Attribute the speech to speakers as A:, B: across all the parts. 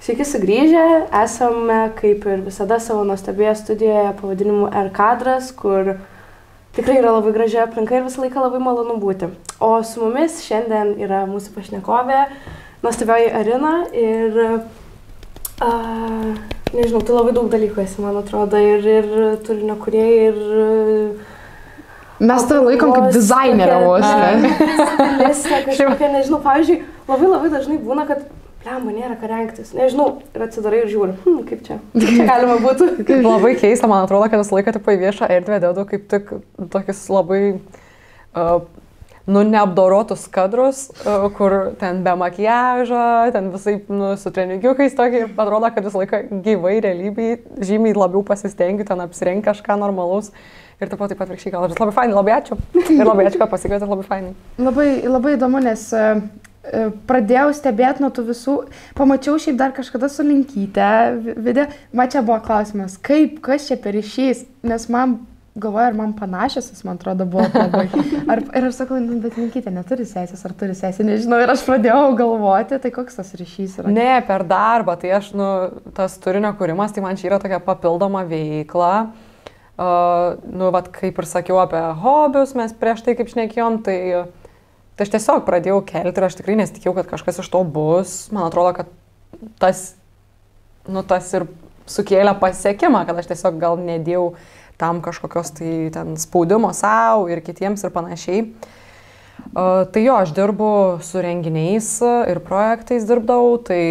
A: Sveiki sugrįžę, esame kaip ir visada savo nuostabioje studijoje pavadinimu R-kadras, kur tikrai yra labai graži aplinka ir visą laiką labai malonu būti. O su mumis šiandien yra mūsų pašnekovė, nuostabioji Arina ir, nežinau, tu labai daug dalykų esi, man atrodo, ir turinio kūrėjai, ir...
B: Mes tai laikom kaip dizainerę vos, ne?
A: Stilistė kažkokia, nežinau, pavyzdžiui, labai dažnai būna, kad lemba, nėra ką rengtis. Nežinau, ir atsidarai ir žiūri, kaip čia galima būtų.
C: Labai keista, man atrodo, kad visą laiką tipo į viešą erdvę dedu kaip tik tokius labai, neapdorotus kadrus, kur ten be makiažo, ten visai, su trenigiukais tokį, ir atrodo, kad visą laiką gyvai realybėj žymiai labiau pasistengiu ten apsirengti kažką normalaus. Ir taip pat virkščiai gal. Labai fainai, labai ačiū. Ir labai ačiū, kad pasikvietėt, labai fainai.
B: Labai įdomu, nes pradėjau stebėti nuo tų visų, pamačiau šiaip dar kažkada su Linkyte video, man čia buvo klausimas, kas čia per ryšys, nes man galvoju, ar man panašios, man atrodo, buvo labai. Ir aš sakau, bet Linkytė neturi sesės, ar turi sesę, nežinau, ir aš pradėjau galvoti, tai koks tas ryšys yra.
C: Ne, per darbą, tai aš, tas turinio kūrimas, tai man čia yra tokia papildoma veikla. Vat kaip ir sakiau apie hobius, mes prieš tai kaip šnekėjom, tai aš tiesiog pradėjau kelti ir aš tikrai nesitikėjau, kad kažkas iš to bus. Man atrodo, kad tas ir sukėlė pasiekimą, kad aš tiesiog gal nedėjau tam kažkokios tai ten spaudimo savo ir kitiems ir panašiai. Tai jo, aš dirbu su renginiais ir projektais dirbdavau, tai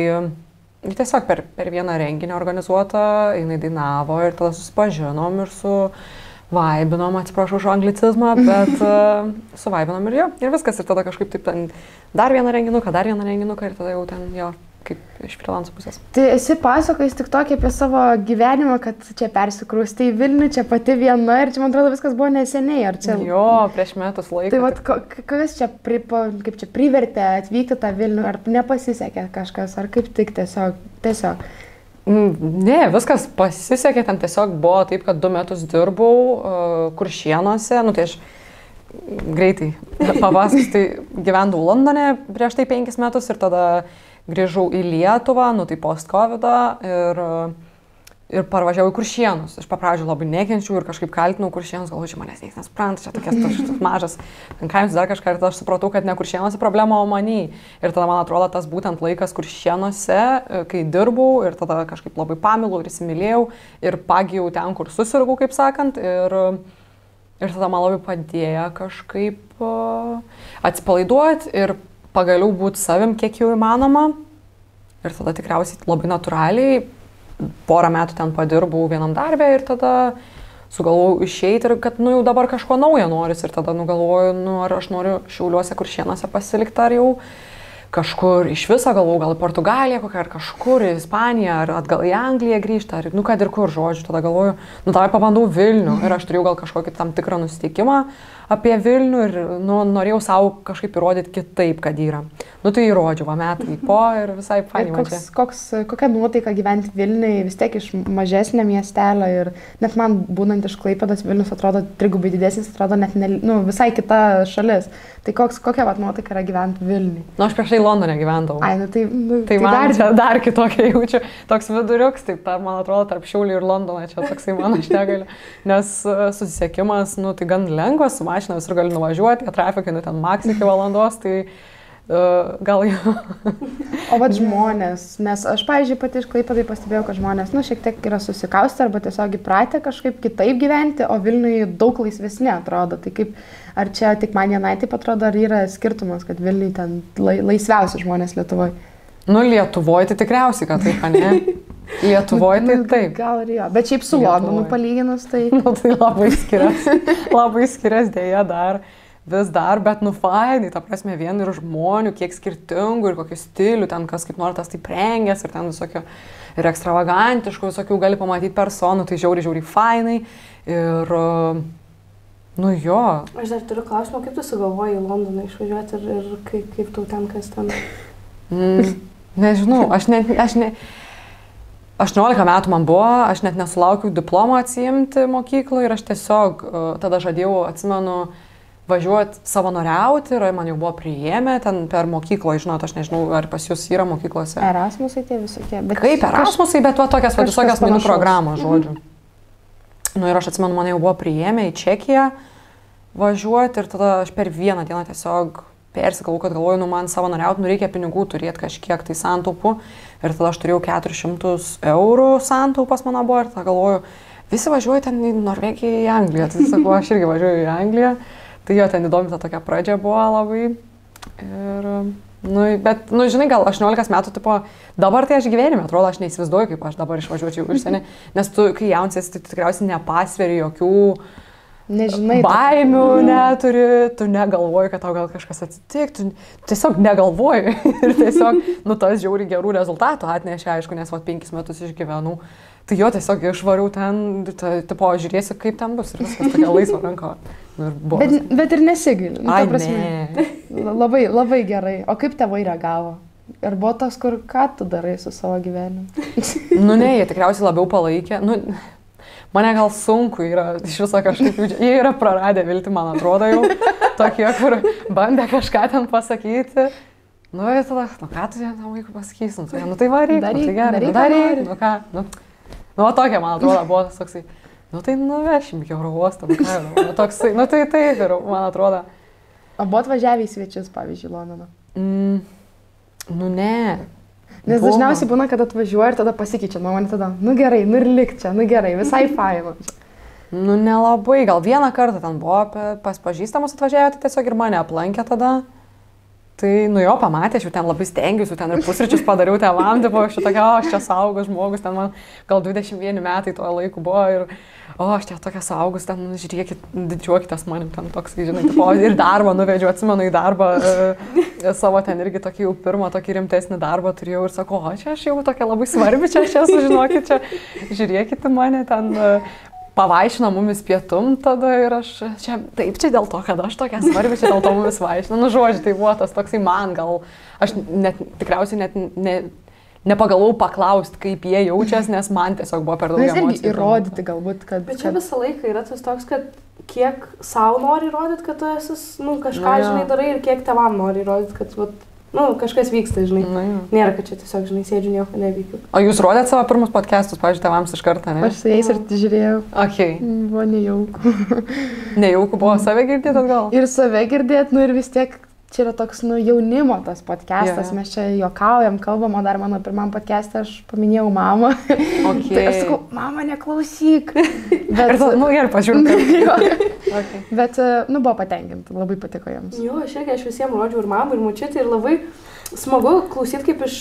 C: tiesiog per vieną renginį organizuotą, jinai dainavo ir tada susipažinom ir vaibinom, atsiprašau už anglicizmą, bet suvaibinom ir jo, ir viskas. Ir tada kažkaip taip ten dar vieną renginuką ir tada jau ten jo, kaip iš freelanco pusės.
B: Tai esi pasakojęs tik tokį apie savo gyvenimą, kad čia persikrūstai į Vilnių, čia pati viena ir čia, man atrodo, viskas buvo neseniai, ar čia?
C: Jo, prieš metus laiko.
B: Tai vat, kas čia, kaip čia privertė atvykti tą Vilnių, ar nepasisekė kažkas, ar kaip tik tiesiog?
C: Ne, viskas pasisekė, ten tiesiog buvo taip, kad 2 metus dirbau Kuršėnuose, tai aš greitai papasakosiu, tai gyvendavau Londone prieš tai 5 metus ir tada grįžau į Lietuvą, tai post-covidą ir parvažiavau į Kuršėnus. Aš pradžioje labai nekenčiau ir kažkaip kaltinau Kuršėnus, galvoju, čia manęs niekas nesupranta, čia tokias mažas, ten kaimus dar kažką ir tada aš supratau, kad ne Kuršėnuose problema, o manį. Ir tada man atrodo tas būtent laikas Kuršėnuose, kai dirbau ir tada kažkaip labai pamilau ir įsimylėjau ir pagijau ten, kur susirgau, kaip sakant. Ir tada man labai padėjo kažkaip atsipalaiduoti ir pagaliau būti savim, kiek jau įmanoma. Ir tada tikriausiai labai natūraliai porą metų ten padirbau vienam darbę ir tada sugalvojau išeiti ir kad jau dabar kažko naujo noris. Ir tada galvoju, ar aš noriu Šiauliuose, Kuršėnuose pasilikti, ar jau kažkur iš viso, galvoju, gal į Portugaliją kokią, ar kažkur į Ispaniją, ar atgal į Angliją grįžti, ar kad ir kur, žodžiu. Tada galvoju, tada pabandau Vilnių ir aš turėjau gal kažkokį tam tikrą nusiteikimą apie Vilnių ir norėjau savo kažkaip įrodyti kitaip, kad yra. Tai įrodžiau, metai po ir visai fainai man čia.
B: Kokia nuotaika gyventi Vilniui, vis tiek iš mažesnio miestelio ir net man būnant iš Klaipėdos Vilnius atrodo trigubai didesnis, atrodo net visai kita šalis. Tai kokia nuotaika yra gyventi Vilniui?
C: Aš prieš tai Londone gyvendavau.
B: Tai
C: man čia dar kitokia jaučiu, toks viduriuks, taip, man atrodo, tarp Šiaulių ir Londono čia toksai man aš negaliu. Nes susisiekimas, tai gan lengvas, su mašina visur gali nuvažiuoti, trafikai, ten maks iki valandos, tai gal jau.
B: O vat žmonės, nes aš, pavyzdžiui, pati iš Klaipėdai pastebėjau, kad žmonės, šiek tiek yra susikaustę arba tiesiog įpratę kažkaip kitaip gyventi, o Vilniui daug laisvesnė atrodo. Tai kaip, ar čia tik man vienai taip atrodo, ar yra skirtumas, kad Vilniui ten laisviausi žmonės Lietuvoje?
C: Lietuvoje tai tikriausiai, kad taip, ne? Lietuvoje tai taip.
B: Gal ir jo, bet šiaip su Londonu palyginus, tai...
C: Tai labai skiriasi dėja dar. Vis dar, bet fainai, ta prasme, vien ir žmonių, kiek skirtingų ir kokių stilių, ten kas kaip nori tas taip rengęs ir ten visokio ir ekstravagantiškų, visokių gali pamatyti personų, tai žiauriai fainai ir, jo.
A: Aš dar turiu klausimą, kaip tu sugalvojai į Londoną išvažiuoti ir kaip tau ten, kas ten?
C: Nežinau, aš 18 metų man buvo, aš net nesulaukiau diplomo atsiimti mokykloje ir aš tiesiog tada žadėjau, atsimenu, važiuoti savanoriauti ir man jau buvo priėmę ten per mokyklą, žinot, aš nežinau, ar pas jūs yra mokyklose.
B: Erasmusai tie visokie.
C: Kaip Erasmusai, bet tokias visokias mainų programos, žodžiu. Nu ir aš atsimenu, mane jau buvo priėmę į Čekiją važiuoti ir tada aš per vieną dieną tiesiog persikau, kad galvoju, nu man savanoriauti, nu reikia pinigų turėti kažkiek tai santaupų. Ir tada aš turėjau 400 eurų santaupas mano buvo ir tada galvoju, visi važiuoja ten į Norvegiją, į Angliją. Tai sakau, aš irgi važiuoju į Angliją. Tai jo, ten įdomi ta tokia pradžia buvo labai. Ir, nu, bet, nu, žinai, gal 18 metų, tipo, dabar tai aš gyvenime, atrodo, aš neįsivaizduoju, kaip aš dabar išvažiuočiau į užsienį. Nes tu, kai jaunas, tai tikriausiai nepasveri jokių
B: Nežinai,
C: baimių neturi, tu negalvoji, kad tau gal kažkas atsitiktų, tu tiesiog negalvoji ir tiesiog, nu, tas žiauriai gerų rezultatų atnešė, aišku, nes 5 metus išgyvenau, tai jo tiesiog išvariau ten, tipo, žiūrėsiu, kaip ten bus ir viskas tokia laisva ranka. Nu,
B: bet ir nesigaili, nu, ta prasme.
C: Ne.
B: Labai gerai. O kaip tėvai reagavo? Ir buvo tas, kur ką tu darai su savo gyvenimu?
C: Nu, ne, jie tikriausiai labiau palaikė. Nu, mane gal sunku yra iš viso kažkaip, jie yra praradę viltį, man atrodo jau, tokie, kur bandė kažką ten pasakyti. Nu, ir tada, nu ką tu tam vaikui pasakysi, nu tai varyk, tai gerai, daryk, nu ką, nu tokia, man atrodo, buvo tas toksai, nu tai nuvešim iki oro uostą, nu ką, nu toksai, nu tai taip, man atrodo.
B: O buvo atvažiavę į svečius, pavyzdžiui, Londoną?
C: Nu ne.
B: Nes dažniausiai būna, kad atvažiuoja ir tada pasikeičia nuomonė, tada, nu gerai, nu ir lik čia, nu gerai, visai faina.
C: Nu nelabai, gal vieną kartą ten buvo pas pažįstamus atvažiavę, tai tiesiog ir mane aplankė tada. Tai, nu jo, pamatė, aš jau ten labai stengiuosi, ten ir pusryčius padariau tėvam, tipo, aš čia tokia, aš čia saugus žmogus, ten man gal 21 metai tuo laiku buvo ir, aš čia tokia saugus, ten, žiūrėkit, didžiuokitės manim, ten toks, žinai, tipo, ir darbą nuvedžiau, atsimenu į darbą, savo ten irgi tokį jau pirmą, tokį rimtesnį darbą turėjau ir sakau, čia aš jau tokia labai svarbi, čia aš esu, žinokit, čia žiūrėkit mane ten. Pavaišino mumis pietum tada ir aš čia, taip, čia dėl to, kad aš tokia svarbi, čia dėl to mumis vaišino. Nu, žodžiu, tai buvo tas toksai man gal, aš tikriausiai net nepagalvojau paklausti, kaip jie jaučiasi, nes man tiesiog buvo per daug emocijų.
B: Nes irgi įrodyti galbūt, kad...
A: Bet čia visą laiką yra tas toks, kad kiek savo nori įrodyti, kad tu esi, nu, kažką, žinai, darai ir kiek tėvam nori įrodyti, kad, nu, kažkas vyksta, žinai. Nėra, kad čia tiesiog, žinai, sėdžiu, nieko neveikiu.
C: O jūs rodėt savo pirmus podcastus, pavyzdžiui, tėvams iš karto, ne?
B: Aš su jais ir žiūrėjau.
C: Okay.
B: Buvo nejauku.
C: Nejauku buvo save girdėt atgal?
B: Ir save girdėt, nu ir vis tiek čia yra toks, nu, jaunimo tas podcastas, mes čia juokaujam, kalbam, o dar mano pirmam podcast'e aš paminėjau mamą.
C: Okay.
B: Tai aš sakau, mama, neklausyk. Bet,
C: ir tada, nu, gerai, pažiūrėjau.
B: Okay. Bet, nu, buvo patenkinti, labai patiko jiems.
A: Jo, aš visiems rodžiau ir mamai, ir mučiutį, ir labai smagu klausyti, kaip iš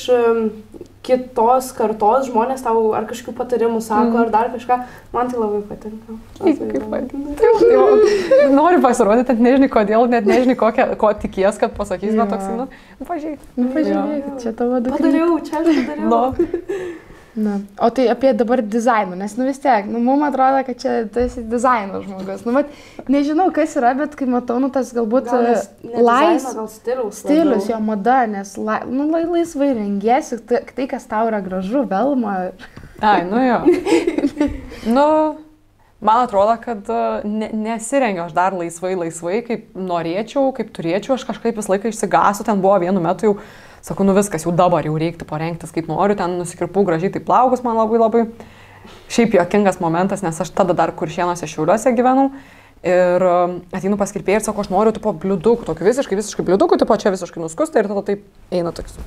A: kitos kartos žmonės tau ar kažkokių patarimų sako, ar dar kažką. Man tai labai patinka.
C: Kaip patinka. Noriu pasirodyti, net nežinai kodėl, net nežinai ko tikies, kad pasakys, bet toks, nu, pažiūrėk.
B: Nu, pažiūrėk, čia tavo dukrytė.
A: Padariau, čia aš padariau.
B: Na, o tai apie dabar dizainą, nes, nu vis tiek, nu, mums atrodo, kad čia tu esi dizaino žmogus. Nu, bet nežinau, kas yra, bet kai matau, nu, tas galbūt stilius, jo mada, nes, nu, laisvai rengiesi, tai, kas tau yra gražu, velma.
C: Ai, nu jo. Nu, man atrodo, kad nesirengiu aš dar laisvai, kaip norėčiau, kaip turėčiau, aš kažkaip visą laiką išsigąsiu, ten buvo vienu metu jau, sakau, nu viskas, jau dabar jau reiktų parengtis, kaip noriu, ten nusikirpau gražiai, tai plaukus man labai šiaip juokingas momentas, nes aš tada dar Kuršėnuose Šiauliuose gyvenau ir ateinu pas kirpėją ir sakau, aš noriu tipo bliudukų, tokių visiškai bliudukų, tipo čia visiškai nuskusta ir tada taip eina toks.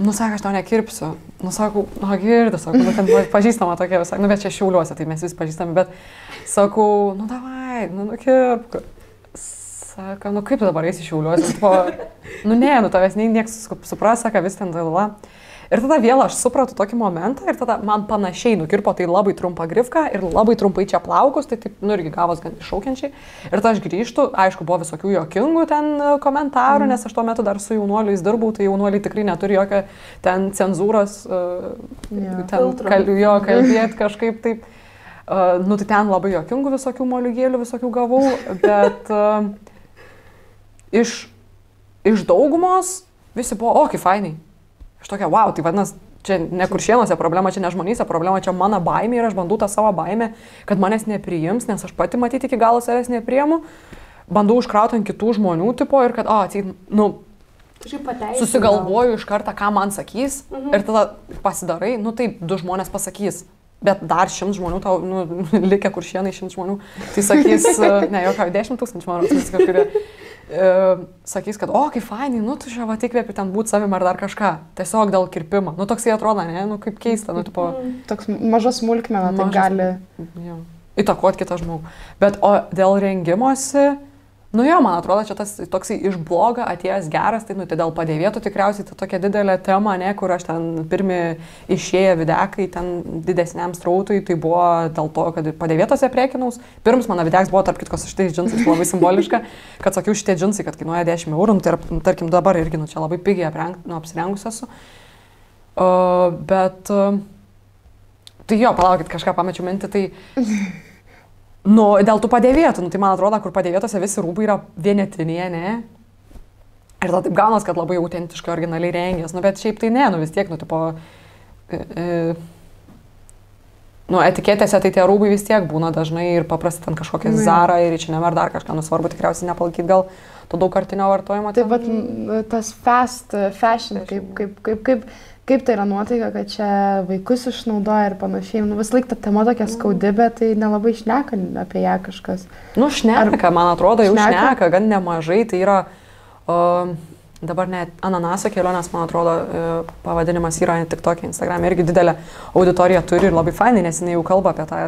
C: Nu, sako, aš tau nekirpsiu. Nu, sakau, nu, girdi, sakau, nu, ten pažįstama tokia visai, nu, bet čia Šiauliuose, tai mes visi pažįstami, bet sakau, nu, davai, nu, nukirpk. Sako, nu kaip tu dabar eisi Šiauliuose? Nu ne, nu tavęs nieks supras, sako, vis ten dalala. Ir tada vėl aš supratau tokį momentą ir tada man panašiai nukirpo tai labai trumpą grifką ir labai trumpai čia plaukus, tai taip, nu irgi gavos gan iššaukiančiai. Ir tada aš grįžtu, aišku, buvo visokių juokingų ten komentarų, nes aš tuo metu dar su jaunuoliais dirbau, tai jaunuoliai tikrai neturi jokio ten cenzūros, kalbėti kažkaip taip. Nu tai ten labai juokingų visokių moliūgėlių, visokių gavau, bet... Iš daugumos visi buvo, kaip fainai. Aš tokia, wow, tai vadinasi, čia ne Kuršėnuose problema, čia ne žmonėse problema, čia mano baimė ir aš bandau tą savo baimę, kad manęs nepriims, nes aš pati matyti iki galo savęs nepriimu. bandau užkrauti ant kitų žmonių, tipo, ir kad, nu, susigalvoju iš karto, ką man sakys, ir tada pasidarai, nu taip, 2 žmonės pasakys, bet dar 100 žmonių, tau, nu, likę Kuršėnai 100 žmonių, tai sakys, ne, jokau, 10 000 žmonių, sakys, kad, kaip fainai, nu, tu čia va įkvėpi ten būti savim ar dar kažką, tiesiog dėl kirpimo, nu, toksai atrodo, ne, nu, kaip keista, nu, tipo.
B: Toks mažas smulkmena, tai gali
C: įtakoti kitą žmogų. Bet, o dėl rengimosi, nu jo, man atrodo, čia tas toksai iš bloga atėjęs geras, tai, nu, tai dėl padėvėtų tikriausiai tai tokia didelė tema, ne, kur aš ten pirmi išėję videkai ten didesniam strautui, tai buvo dėl to, kad padėvėtose prekinaus. Pirms mano videks buvo, tarp kitko, su šitais džinsais labai simboliška, kad sakiau, šitie džinsai, kad kainuoja 10 eurų, nu, tai tarkim dabar irgi, nu, čia labai pigiai apsirengus esu. Bet, tai jo, palaukit, kažką pamečiau mintį, tai... Nu, dėl tų padėvėtų, nu, tai man atrodo, kur padėvėtose visi rūbai yra vienetinėje, ne? Ir tada taip gaunas, kad labai autentiškai, originaliai rengės, nu, bet šiaip tai ne, nu, vis tiek, nu, tipo, nu, etiketėse tai tie rūbai vis tiek būna dažnai ir paprasti ten kažkokia Zara ir H&M ar dar kažką, nu, svarbu tikriausiai nepalaikyti gal to daugkartinio vartojimo.
B: Taip, bet tas fast fashion, kaip tai yra nuotaika, kad čia vaikus išnaudoja ir panašiai. Nu, vis laik ta tema tokia skaudi, bet tai nelabai šneka apie ją kažkas.
C: Nu, šneka, man atrodo, jau šneka gan nemažai. Tai yra, dabar net Ananaso kelionės, man atrodo, pavadinimas yra tik tokia Instagram. Irgi didelė auditorija turi ir labai fainai, nes jinai jau kalba apie tą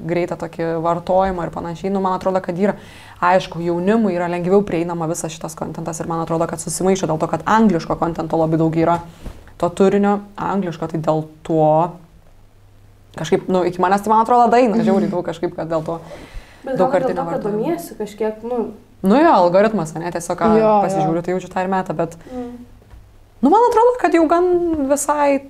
C: greitą tokį vartojimą ir panašiai. Nu, man atrodo, kad yra, aišku, jaunimui yra lengviau prieinama visas šitas kontentas ir man atrodo, kad susimaišo dėl to, kad angliško kontento labai daug yra. To turinio angliško, tai dėl to kažkaip, nu, iki manęs tai man atrodo daina, žiauriai daug kažkaip, kad dėl to daugkartinio vartojimo.
A: Bet domiesi kažkiek, nu...
C: Nu jo, algoritmas, ne, tiesiog pasižiūriu, tai jaučiu tą ir metą, bet... Nu, man atrodo, kad jau gan visai...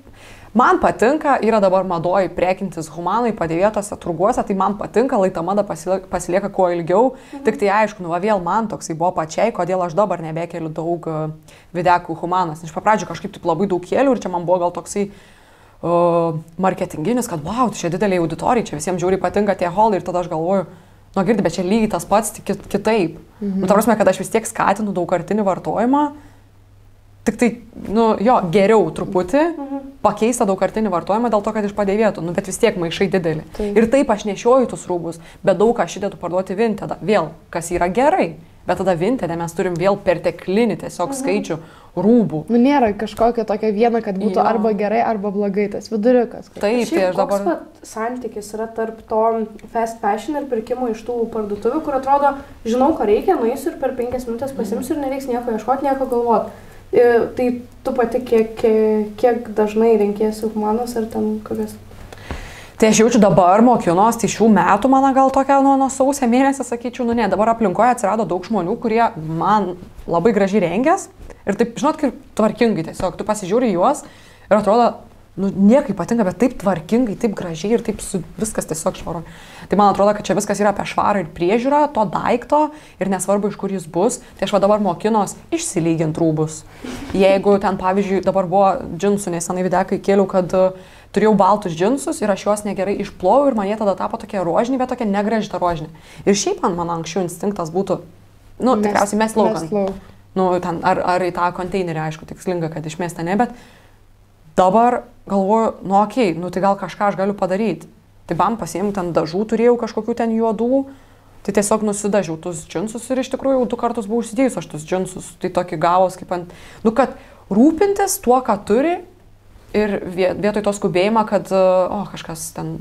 C: Man patinka, yra dabar madoj prekintis humanai padėvėtose turguose, tai man patinka, lai ta mada pasilieka kuo ilgiau, tik tai aišku, nu, vėl man toksai buvo pačiai, kodėl aš dabar nebekeliu daug videkų humanas, nes papradžiu kažkaip taip labai daug kėlių ir čia man buvo gal toksai marketinginis, kad wow, tai čia didelė auditorija, čia visiems žiauriai patinka tie holai ir tada aš galvoju, nu, girdi, bet čia lygiai tas pats, tik kitaip. Nu, ta prasme, kad aš vis tiek skatinu daugkartinį vartojimą, tik tai, nu, jo, geriau truputį pakeista daugkartinį vartojimą dėl to, kad iš padėvėtų, nu, bet vis tiek maišai didelį. Ir taip aš nešioju tus rūbus, bet daug aš įdedu parduoti Vintedą. Vėl, kas yra gerai, bet tada Vintedę mes turim vėl perteklinį tiesiog skaičių rūbų.
B: Nu, nėra kažkokio tokio vieno, kad būtų arba gerai, arba blogai, tas viduriukas.
C: Taip, tai aš dabar...
A: Koks santykis yra tarp to fast fashion ir pirkimo iš tų parduotuvių, kur atrodo, žinau, ko reikia, nueisiu ir per 5 minutės pasiimsiu ir nereiks nieko ieškoti, nieko galvoti. Tai tu pati kiek dažnai renkiesi humanos ar ten kokias?
C: Tai aš jaučiu dabar mokinos, tai šių metų mano gal tokia nuo sausio mėnesio, sakyčiau, nu ne, dabar aplinkoje atsirado daug žmonių, kurie man labai gražiai rengės ir taip, žinot, kaip tvarkingai tiesiog, tu pasižiūri juos ir atrodo, nu niekai patinka, bet taip tvarkingai, taip gražiai ir taip viskas tiesiog švaru. Tai man atrodo, kad čia viskas yra apie švarą ir priežiūrą to daikto ir nesvarbu, iš kur jis bus. Tai aš va dabar mokinos išsilygint rūbus. Jeigu ten, pavyzdžiui, dabar buvo džinsų, nesenai videkai kėliau, kad turėjau baltus džinsus ir aš juos negerai išplovau ir man jie tada tapo tokie rožiniai, bet tokie negraži ta rožinė. Ir šiaip mano anksčiau instinktas būtų, nu, tikriausiai mes laukant. Nu, ten, ar į tą konteinerį, aišku, tikslinga, kad išmesta ne, bet dabar galvoju, nu okei, nu tai gal kažką aš galiu padaryti. Tai bam pasiėmiau ten dažų, turėjau kažkokių ten juodų, tai tiesiog nusidažiau tus džinsus ir iš tikrųjų jau 2 kartus buvau užsidėjus aš tus džinsus. Tai tokį gavos kaip ant, nu kad rūpintis tuo, ką turi ir vietoj to skubėjimą, kad, kažkas ten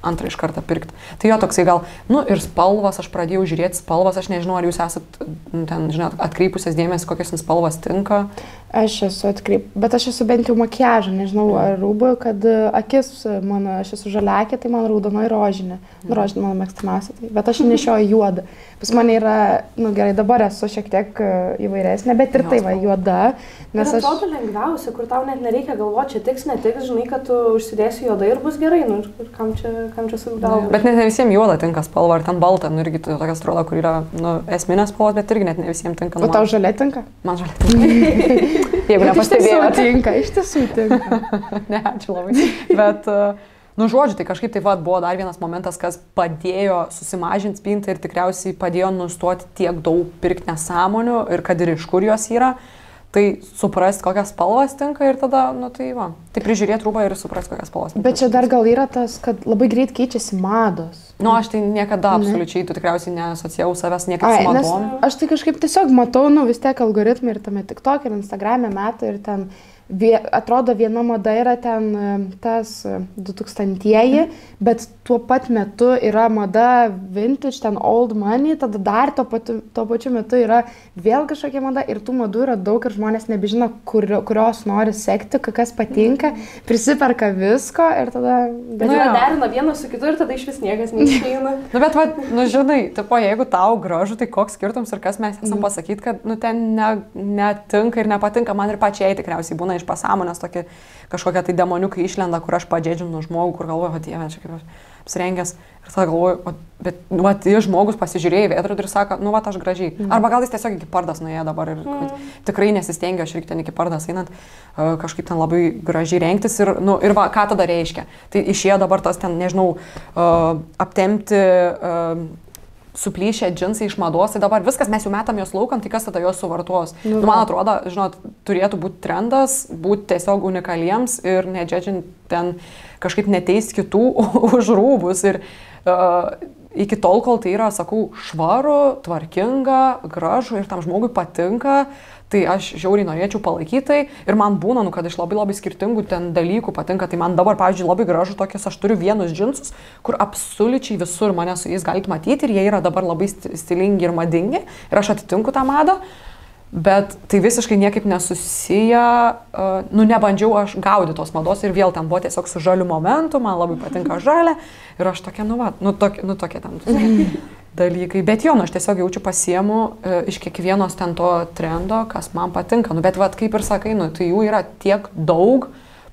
C: antrą iš kartą pirkti. Tai jo toksai gal, nu ir spalvas, aš pradėjau žiūrėti spalvas, aš nežinau, ar jūs esat ten, žinot, atkreipusias dėmesį, kokios spalvas tinka.
B: Aš esu bet aš esu bent jau makiažą, nežinau, ar rūbų, kad akis mano, aš esu žaliakė, tai man raudona ir rožinė. Rožinė mano mėgstamiausia, tai, bet aš nešioju juodą. Pas mane yra, nu gerai, dabar esu šiek tiek įvairesnė, bet ir tai va, juoda.
A: Nes ir atrodo lengviausia, kur tau net nereikia galvoti, čia tiks, netiks, žinai, kad tu užsidėsi juodai ir bus gerai, nu ir kam čia sugdavo.
C: Bet net ne visiems juoda tinka spalva, ar ten balta, nu irgi tokia atrodo, kur yra, nu, esminės spalvos, bet irgi net ne visiems tinka.
B: O tau žalia tinka?
C: Man žalia tinka. Jeigu nepastebėjote.
B: Iš tiesų tinka.
C: Ne, ačiū labai. Bet, Nu, žodžiu, tai kažkaip tai buvo dar vienas momentas, kas padėjo susimažinti spintą ir tikriausiai padėjo nustoti tiek daug pirkti nesąmonių ir kad ir iš kur jos yra. Tai suprasti, kokias spalvas tinka ir tada, nu tai va, tai prižiūrėti rūbą ir suprasti, kokias spalvas.
B: Bet čia dar gal yra tas, kad labai greit keičiasi mados.
C: Nu, aš tai niekada absoliučiai, tu tikriausiai neasociavau savęs niekaip su madom.
B: Aš tai kažkaip tiesiog matau, nu vis tiek algoritmai ir tame TikTok ir Instagram'e metai ir ten atrodo viena mada yra ten tas 2000-ieji, bet tuo pat metu yra mada vintage, ten old money, tada dar tuo pačiu metu yra vėl kažkokia mada ir tų madų yra daug ir žmonės nebežino, kurios nori sekti, kas patinka, prisiperka visko ir tada...
A: Bet derina vieną su kitu ir tada iš vis niekas neišeina.
C: Nu, bet, nu, žinai, tipo, jeigu tau gražu, tai koks skirtums ir kas mes esam pasakyti, kad, nu, ten netinka ir nepatinka, man ir pačiai tikriausiai būna iš pasąmonės kažkokia tai demoniukai išlenda, kur aš padėdžinu žmogų, kur galvoju, o dieve, čia kaip apsirengęs. Ir tada galvoju, bet, nu, žmogus pasižiūrėjo į veidrodį ir sako, nu, va, aš gražiai. Arba gal jis tiesiog iki pardas nuėjo dabar ir tikrai nesistengiu, aš irgi ten iki pardas einant, kažkaip ten labai gražiai rengtis ir, nu, ir va, ką tada reiškia. Tai išėjo dabar tas ten, nežinau, aptempti suplyšę džinsai iš mados, tai dabar viskas, mes jau metam jos laukan, tai kas tada jos suvartos. Nu, man atrodo, žinot, turėtų būti trendas, būti tiesiog unikaliems ir nedžedžiant ten kažkaip neteist kitų už rūbus. Ir iki tol, kol tai yra, sakau, švaru, tvarkinga, gražu ir tam žmogui patinka, tai aš žiauriai norėčiau palaikyti tai ir man būna, nu, kad iš labai labai skirtingų ten dalykų patinka, tai man dabar, pavyzdžiui, labai gražu tokius, aš turiu vienus džinsus, kur absoliučiai visur mane su jais galite matyti ir jie yra dabar labai stilingi ir madingi ir aš atitinku tą madą, bet tai visiškai niekaip nesusiję, nu, nebandžiau aš gaudyti tos mados ir vėl ten buvo tiesiog su žaliu momentu, man labai patinka žalia ir aš tokia, nu, va, tokie ten dalykai, bet jo, nu, aš tiesiog jaučiu pasiemu iš kiekvienos ten to trendo, kas man patinka, nu, bet vat, kaip ir sakai, nu, tai jų yra tiek daug,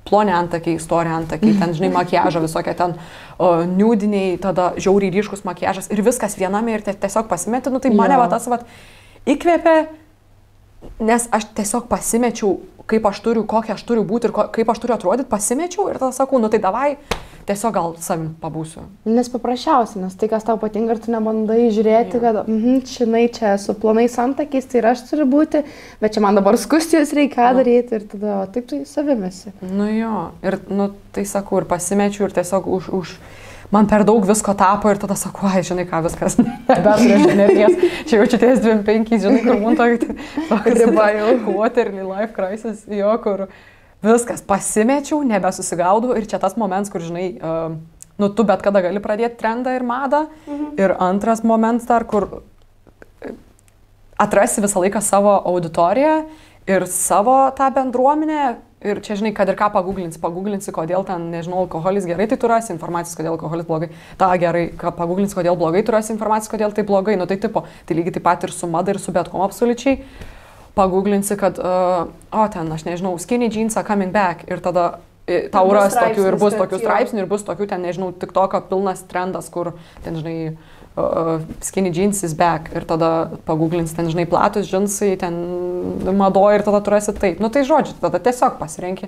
C: ploni antakiai, istorija antakiai, ten, žinai, makiažo visokie ten niudiniai, tada žiauriai ryškus makiažas ir viskas viename ir tiesiog pasimeti, nu, tai mane va tas vat įkvėpė, nes aš tiesiog pasimečiau, kaip aš turiu, kokia aš turiu būti ir kaip aš turiu atrodyti, pasimečiau ir tada sakau, nu, tai davai, tiesiog gal savim pabūsiu.
B: Nes paprasčiausiai, nes tai, kas tau patinka ir tu nebandai žiūrėti, kad, žinai, čia su planais antakiais, tai ir aš turiu būti, bet čia man dabar skustijos reikia daryti ir tada, o taip tai savimesi.
C: Nu jo, ir, nu, tai sakau, ir pasimečiau ir tiesiog man per daug visko tapo ir tada sakau, ai, žinai ką, viskas, nebeturiu energijos, čia jaučiu ties 25, žinai, kur man tokia riba jau, quarterly life crisis, jo, kur viskas, pasimečiau, nebesusigaudau ir čia tas moments, kur, žinai, nu, tu bet kada gali pradėti trendą ir madą. Ir antras momentas dar, kur atrasi visą laiką savo auditoriją ir savo tą bendruomenę. Ir čia, žinai, kad ir ką paguglinsi, kodėl ten, nežinau, alkoholis gerai, tai tu rasi informacijos, kodėl alkoholis blogai. Ta gerai, ką paguglinsi, kodėl blogai, tu rasi informacijos, kodėl tai blogai. Nu, tai tipo, tai lygiai taip pat ir su mada ir su bet kom absoliučiai. Paguglinsi, kad, ten, aš nežinau, skinny jeans are coming back ir tada tau ras tokių ir bus tokių straipsnių ir bus tokių, ten, nežinau, TikToko pilnas trendas, kur, ten, žinai, skinny jeans is back ir tada paguglinsi, ten, žinai, platus džinsai, ten madoja ir tada tu rasi taip. Nu tai žodžiu, tada tiesiog pasirenki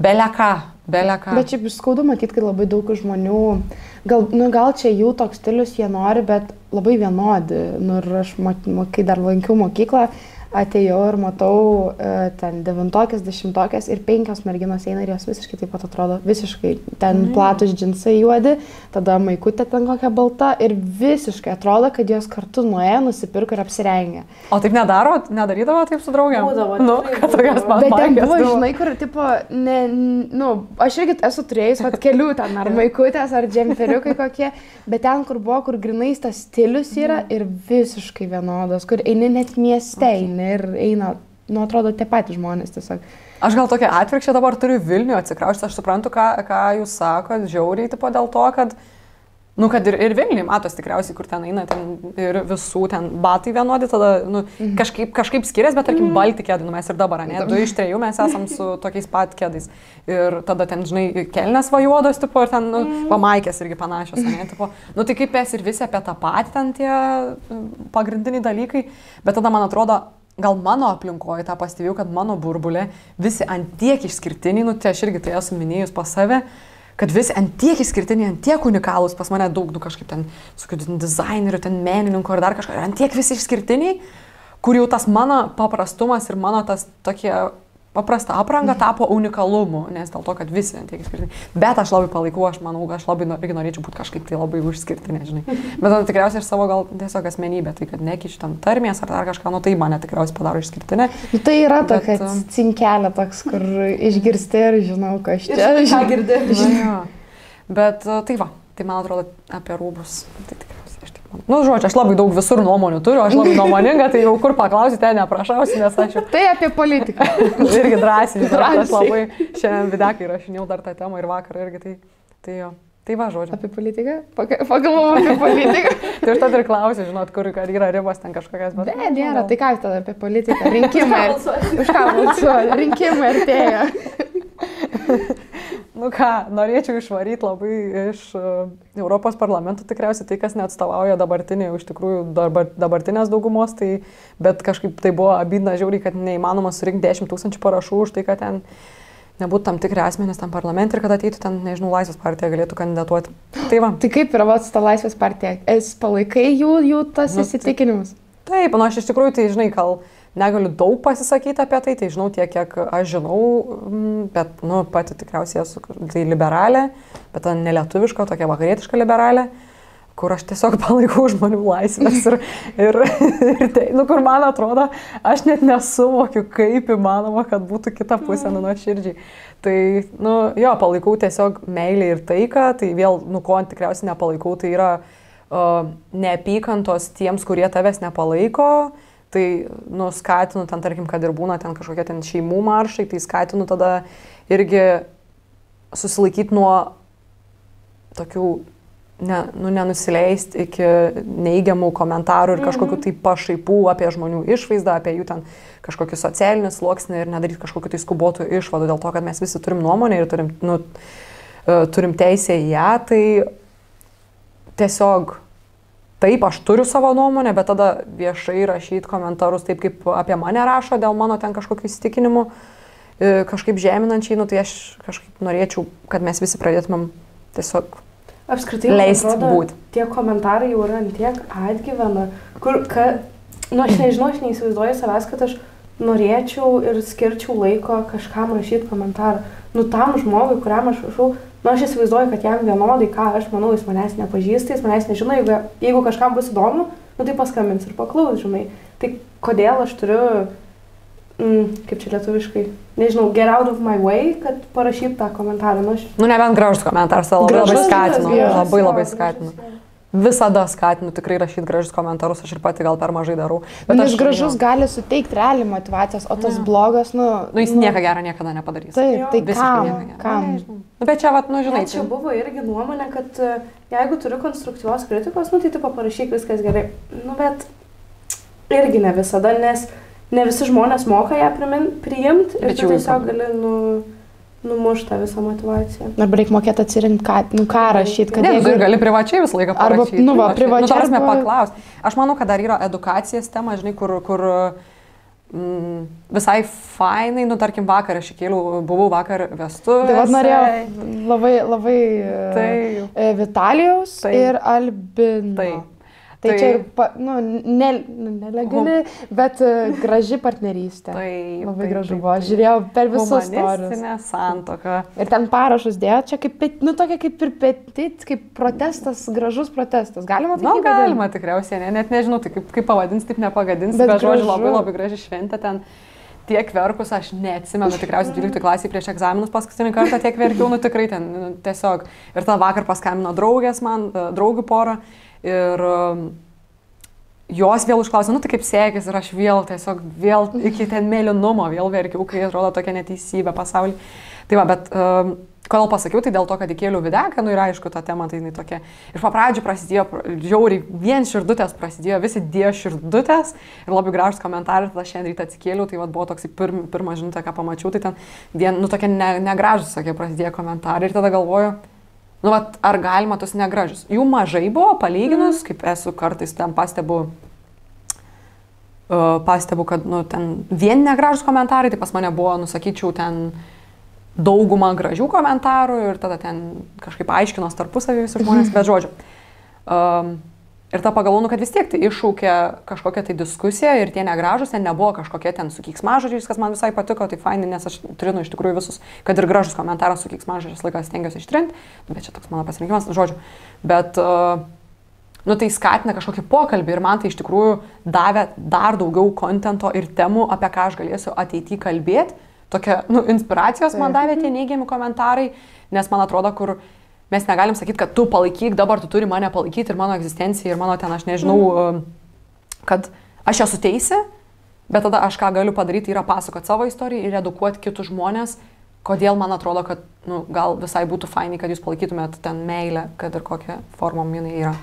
C: beleką.
B: Bet šiaip skaudu matyti, kad labai daug žmonių, gal čia jų toks stilius jie nori, bet labai vienodi. Nu ir aš, kai dar lankiau mokyklą, atėjau ir matau ten 9-okės, 10-okės ir 5 merginos eina ir jos visiškai taip pat atrodo, visiškai ten platus džinsai juodi, tada maikutė ten kokia balta ir visiškai atrodo, kad jos kartu nuėjo, nusipirko ir apsirengė.
C: O taip nedarydavo taip su draugėm?
A: Būdavo,
C: nu, kad tokias man
B: bet ten buvo, žinai, kur, tipo, aš irgi esu turėjus kelių ten, ar maikutės, ar džemperiukai kokie, bet ten, kur buvo, kur grinais tas stilius yra ir visiškai vienodas, kur eini net mieste eini. Ir eina, nu, atrodo, tie patys žmonės tiesiog.
C: Aš gal tokia atvirkščią dabar turiu Vilnių atsikraušti, aš suprantu, ką jūs sakot, žiauriai, tipo dėl to, kad, nu, kad ir Vilniui matos tikriausiai, kur ten eina, ten ir visų ten batai vienodi, tada, nu, kažkaip skiriasi, bet, tarkim, balti kėdai, nu, mes ir dabar, ne, 2 iš 3 mes esam su tokiais pat kėdais. Ir tada ten, žinai, kelnes vajuodos, tipo, ir ten, nu, pamaikės irgi panašios, ne, tipo, nu, tai kaip esi ir visi apie tą patį ten tie pagrindiniai dalykai, bet tada, man atrodo, gal mano aplinkoje tą pastebėjau, kad mano burbulė visi ant tiek išskirtiniai, nu tai aš irgi tai esu minėjus pas save, kad visi ant tiek išskirtiniai, ant tiek unikalūs, pas mane daug, kažkaip ten, sakytų, dizainerių, ten menininkų ar dar kažką, ant tiek visi išskirtiniai, kur jau tas mano paprastumas ir mano tas tokie paprasta apranga tapo unikalumu, nes dėl to, kad visi ant tiek išskirtiniai. Bet aš labai palaikau, aš manau, aš labai norėčiau būti kažkaip tai labai išskirtinė, žinai. Bet tada tikriausiai ir savo gal tiesiog asmenybę, tai kad nekeičiu tam tarmės ar dar kažką, nu tai mane tikriausiai padaro išskirtinė.
B: Tai yra tokia cinkelė toks, kur išgirsti ir žinau, kas čia.
A: Ką girdėjau.
C: Bet tai va, tai man atrodo apie rūbus. Tai tikriausiai aš taip manau. Nu, žodžiu, aš labai daug visur nuomonių turiu, aš labai nuomoninga, tai jau kur paklausite, neprašausi, nes aš jau...
B: Tai apie politiką.
C: Irgi drąsiai. Aš labai šiandien videkai rašinėjau dar tą temą ir vakar irgi, tai jo. Tai va, žodžiu.
B: Apie politiką? Pagalvojau apie politiką.
C: Tai ir tada ir klausiu, žinot, kur yra ribos ten kažkokias, bet...
B: Ne, nėra, tai ką tada apie politiką? Rinkimai. Už ką balsuoju? Rinkimai artėja.
C: Nu ką, norėčiau išvaryti labai iš Europos parlamento tikriausiai tai, kas neatstovauja iš tikrųjų dabartinės daugumos, tai, bet kažkaip tai buvo abydna žiauriai, kad neįmanoma surinkti 10 000 parašų už tai, kad ten nebūtų tam tikri asmenys tam parlamente ir kad ateitų ten, nežinau, Laisvės partija galėtų kandidatuoti. Tai va.
B: Tai kaip yra ta Laisvės partija? Esi palaikai jų tas įsitikinimus?
C: Taip, nu aš iš tikrųjų, tai žinai, gal negaliu daug pasisakyti apie tai, tai žinau tiek, kiek aš žinau, bet, nu, pati tikriausiai esu tai liberalė, bet nelietuviška, tokia vakarietiška liberalė, kur aš tiesiog palaikau žmonių laisvės ir tai, nu, kur man atrodo, aš net nesuvokiu, kaip įmanoma, kad būtų kita pusė, nu, nuoširdžiai. Tai, nu, jo, palaikau tiesiog meilę ir taiką, tai vėl, nu, ko tikriausiai nepalaikau, tai yra neapykantos tiems, kurie tavęs nepalaiko. Tai, nu, skatinu ten, tarkim, kad ir būna ten kažkokie ten šeimų maršai, tai skatinu tada irgi susilaikyti nuo tokių, nenusileisti iki neigiamų komentarų ir kažkokių tai pašaipų apie žmonių išvaizdą, apie jų ten kažkokį socialinį sluoksnį ir nedaryti kažkokių tai skubotų išvadų dėl to, kad mes visi turim nuomonę ir turim teisę į ją, tai tiesiog taip, aš turiu savo nuomonę, bet tada viešai rašyti komentarus taip, kaip apie mane rašo dėl mano ten kažkokių įsitikinimų, kažkaip žeminančiai, nu tai aš kažkaip norėčiau, kad mes visi pradėtumėm tiesiog leisti būti.
A: Tie komentarai jau yra tiek atgyvena, kur, nu aš nežinau, aš neįsivaizduoju savęs, kad aš norėčiau ir skirčiau laiko kažkam rašyti komentarą. Nu tam žmogui, kuriam aš rašau, nu aš įsivaizduoju, kad jam vienodai, ką aš manau, jis manęs nepažįsta, jis manęs nežino, jeigu kažkam bus įdomu, nu tai paskambins ir paklaus, žinai. Tai kodėl aš turiu, kaip čia lietuviškai, nežinau, get out of my way, kad parašyt tą komentarą. Nu
C: nebent gražus komentaras, labai skatinu, labai skatinu. Visada skatinu tikrai rašyti gražius komentarus, aš ir pati gal per mažai darau.
B: Bet aš gražus gali suteikti realiai motivacijos, o tas blogas, nu
C: jis nieko gero niekada nepadarys.
B: Taip, tai kam?
C: Bet čia, vat, nu žinai.
A: Čia buvo irgi nuomonė, kad jeigu turiu konstruktyvios kritikos, nu tai parašyk viskas gerai. Nu bet irgi ne visada, nes ne visi žmonės moka ją priimti ir tu tiesiog gali numuštą visą motivaciją.
B: Arba reikia mokėti atsirinkti, ką rašyti.
C: Ne, tu gali privačiai visą laiką parašyti.
B: Arba, privačiai.
C: Arba paklausti. Aš manau, kad dar yra edukacijos tema, žinai, kur visai fainai, nu, tarkim, vakar aš įkėliau, buvau vakar vestuvėse.
B: Tai vad norėjau labai Vitalijaus ir Albino.
C: Taip.
B: Tai čia ir, nelegali, bet graži partnerystė. Labai gražu buvo. Žiūrėjau per visus storius.
C: Humanistinė santuoka.
B: Ir ten parašus dėjo, čia kaip, nu tokia kaip ir petit, kaip protestas, gražus protestas. Galima tai
C: vadinti? Galima tikriausiai, net nežinau, tai kaip pavadins, taip nepagadins, bet žodžiu labai graži šventė ten. Tiek verkus, aš neatsimenu, tikriausiai 12 klasiai prieš egzaminus paskutinį kartą tiek verkiau, nu tikrai ten tiesiog. Ir tą vakar paskambino draugių porą. Ir jos vėl užklausė, nu tai kaip sekės ir aš vėl iki ten mėlynumo vėl verkiau, kai atrodo tokia neteisybė pasaulyje. Tai va, bet kodėl pasakiau, tai dėl to, kad įkėliau videką, nu ir aišku, ta tema tai jinai tokia. Ir po pradžių prasidėjo, žiauriai, vien širdutės prasidėjo, visi dėjo širdutės ir labai gražus komentarai, tada šiandien rytą atsikėliau, tai va, buvo toks pirma žinutė, ką pamačiau, tai ten nu tokie negražus, sakė, prasidėjo komentarai ir tada galvoju, nu, vat, ar galima tos negražius? Jų mažai buvo, palyginus, kaip esu kartais ten pastebu, kad, nu, ten vien negražus komentarai, tai pas mane buvo, nusakyčiau, ten daugumą gražių komentarų ir tada ten kažkaip aiškinos tarpusavį visi žmonės, bet žodžiu. Ir ta pagalvojau, kad vis tiek tai iššaukė kažkokią tai diskusiją ir tie negražus, ten nebuvo kažkokie ten su keiksmažodžiais, kas man visai patiko, tai fainai, nes aš trinu iš tikrųjų visus, kad ir gražus komentaras su keiksmažodžiais laikas stengiuosi ištrinti, bet čia toks mano pasirinkimas, žodžiu. Bet tai skatina kažkokį pokalbį ir man tai iš tikrųjų davė dar daugiau kontento ir temų, apie ką aš galėsiu ateityje kalbėti. Tokia, inspiracijos man davė tie neigiami komentarai, nes man atrodo, kur mes negalim sakyti, kad tu palaikyk, dabar tu turi mane palaikyti ir mano egzistenciją ir mano ten, aš nežinau, kad aš esu teisė, bet tada aš ką galiu padaryti yra pasakoti savo istoriją ir edukuoti kitus žmonės, kodėl man atrodo, kad gal visai būtų fainai, kad jūs palaikytumėt ten meilę, kad ir kokią formą jinai yra.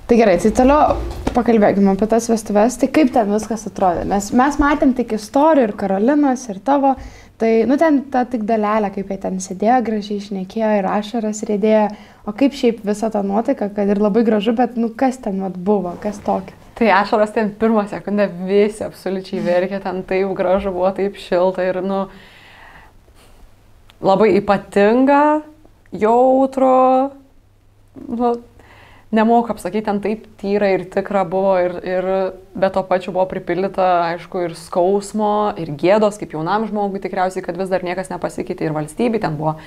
B: Tai gerai, tai toliau pakalbėkime apie tas vestuves, tai kaip ten viskas atrodė, nes mes matėm tik istorijų ir Karolinos, ir tavo, tai, ten ta tik dalelė, kaip jie ten sėdėjo, gražiai šnekėjo ir ašaras rėdėjo, o kaip šiaip visa ta nuotaika, kad ir labai gražu, bet, kas ten buvo, kas tokio?
C: Tai ašaras ten pirmą sekundę visi absoliučiai verkė, ten taip gražu buvo, taip šilta ir, labai ypatinga, jautru, nemoku apsakyti, ten taip tyra ir tikra buvo ir bet to pačiu buvo pripildyta, aišku, ir skausmo, ir gėdos, kaip jaunam žmogui tikriausiai, kad vis dar niekas nepasikeitė ir valstybė, ten buvo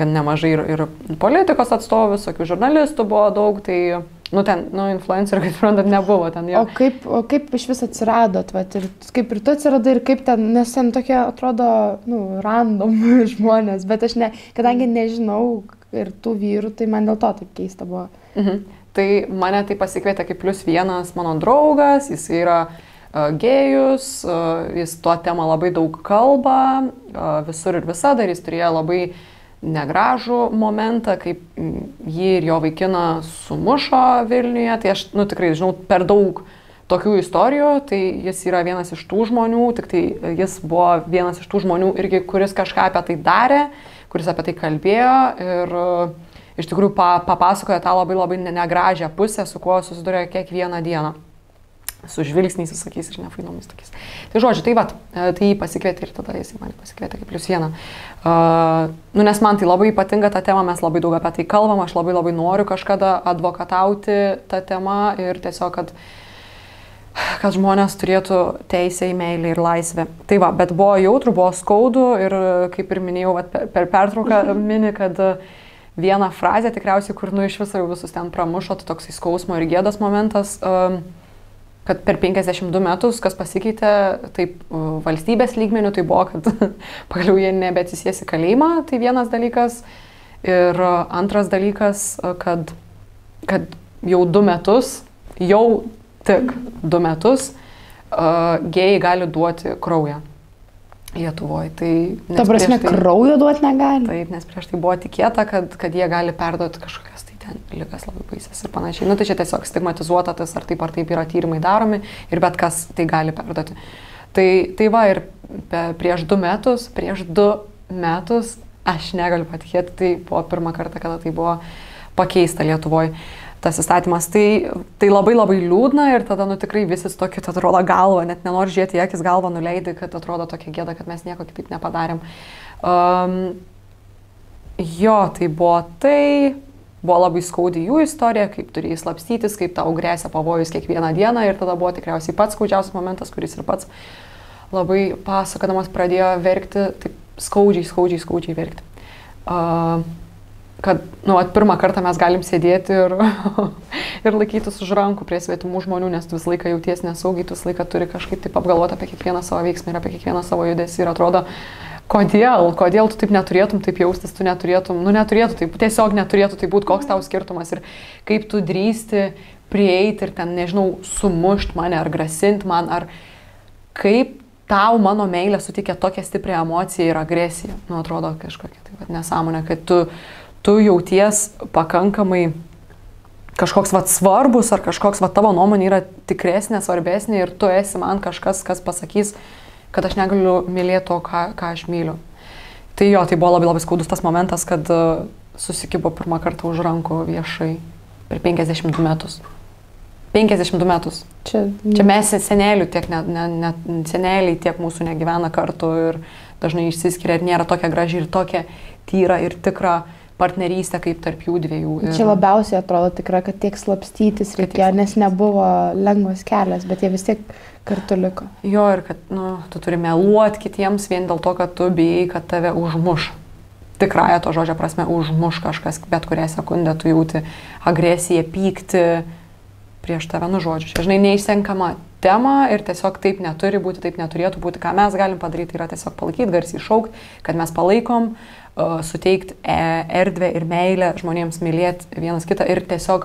C: gan nemažai ir politikos atstovų, visokių žurnalistų buvo daug, tai, influencerių, kaip suprantat, nebuvo ten jau.
B: O kaip iš vis atsiradot, ir kaip ir tu atsiradai, ir kaip ten, nes ten tokie atrodo, random žmonės, bet aš kadangi nežinau ir tų vyrų, tai man dėl to taip keista buvo.
C: Tai mane tai pasikvietė kaip +1 mano draugas, jis yra gėjus, jis tuo temą labai daug kalba, visur ir visada, ir jis turėjo labai negražų momentą, kaip jį ir jo vaikiną sumušo Vilniuje, tai aš tikrai žinau per daug tokių istorijų, tai jis yra vienas iš tų žmonių, tik tai jis buvo vienas iš tų žmonių irgi, kuris kažką apie tai darė, kuris apie tai kalbėjo ir iš tikrųjų papasakoja tą labai labai negražią pusę, su kuo susiduria kiekvieną dieną. Su žvilgsniais, visokiais ir nefainomis tokiais. Tai žodžiu, tai jį pasikvietė ir tada jis mane pasikvietė kaip +1. Nes man tai labai ypatinga ta tema, mes labai daug apie tai kalbam, aš labai labai noriu kažkada advokatauti tą temą ir tiesiog, kad žmonės turėtų teisę į meilę ir laisvę. Tai bet buvo jautru, buvo skaudu ir kaip ir minėjau, per pertrauką mini, kad vieną frazę tikriausiai, kur iš viso jau visus ten pramušo, tai toksai skausmo ir gėdos momentas, kad per 52 metus, kas pasikeitė, taip valstybės lygmenių, tai buvo, kad pagaliau jie nebeatsisės į kalėjimą, tai vienas dalykas. Ir antras dalykas, kad jau 2 metus, tik 2 metus, gėjai gali duoti kraują Lietuvoje.
B: Ta prasme, kraujo duoti negali?
C: Taip, nes prieš tai buvo tikėta, kad jie gali perduoti kažkokias tai ten ligas labai baisės ir panašiai. Tai čia tiesiog stigmatizuota tas, ar taip yra tyrimai daromi ir bet kas tai gali perduoti. Tai ir prieš 2 metus, aš negaliu patikėti, tai buvo pirmą kartą, kada tai buvo pakeista Lietuvoje. Tas įstatymas, tai labai labai liūdna ir tada tikrai visi tokie atrodo galva, net nenori žiūrėti į akis, galvą nuleidai, kad atrodo tokia gėda, kad mes nieko kitaip nepadarėm. Tai buvo labai skaudi jų istorija, kaip turėjai slapstytis, kaip tau grėsia pavojus kiekvieną dieną ir tada buvo tikriausiai pats skaudžiausias momentas, kuris ir pats labai pasakodamas pradėjo verkti, taip skaudžiai verkti. Kad pirmą kartą mes galim sėdėti ir laikytis už rankų prie svetimų žmonių, nes tu visą laiką jauties nesaugiai, tu visą laiką turi kažkaip taip apgalvoti apie kiekvieną savo veiksmą ir apie kiekvieną savo judesį ir atrodo, kodėl tu taip neturėtum taip jaustis, tu neturėtum, taip, tiesiog neturėtų tai būti, koks tau skirtumas ir kaip tu drįsti prieiti ir ten, nežinau, sumušti mane ar grasinti man, ar kaip tau mano meilė sutikė tokią stiprią emociją ir agresiją. Atrodo kažkokia taip nesąmonė, kad tu jauties pakankamai kažkoks svarbus ar kažkoks tavo nuomonė yra tikresnė, svarbesnė ir tu esi man kažkas, kas pasakys, kad aš negaliu mylėti to, ką aš myliu. Tai buvo labai labai skaudus tas momentas, kad susikibo pirmą kartą už rankų viešai per 52 metus. 52 metus. Čia mes senelių tiek, seneliai tiek mūsų negyvena kartu ir dažnai išsiskiria ir nėra tokia graži ir tokia tyra ir tikra partnerystė kaip tarp jų dviejų.
B: Čia labiausiai atrodo tikra, kad tiek slapstytis reikėjo, nes nebuvo lengvas kelias, bet jie vis tiek kartu liko.
C: Jo, ir kad tu turi meluoti kitiems vien dėl to, kad tu bijai, kad tave užmuš. Tikrąją to žodžio prasme užmuš kažkas, bet kurią sekundę tu jauti agresiją, pyktį prieš tave, žodžiu. Čia, žinai, neišsenkama tema ir tiesiog taip neturi būti, taip neturėtų būti. Ką mes galim padaryti, yra tiesiog palaikyti, garsiai šaukti, kad mes palaikom, suteikti erdvę ir meilę žmonėms mylėti vienas kitą ir tiesiog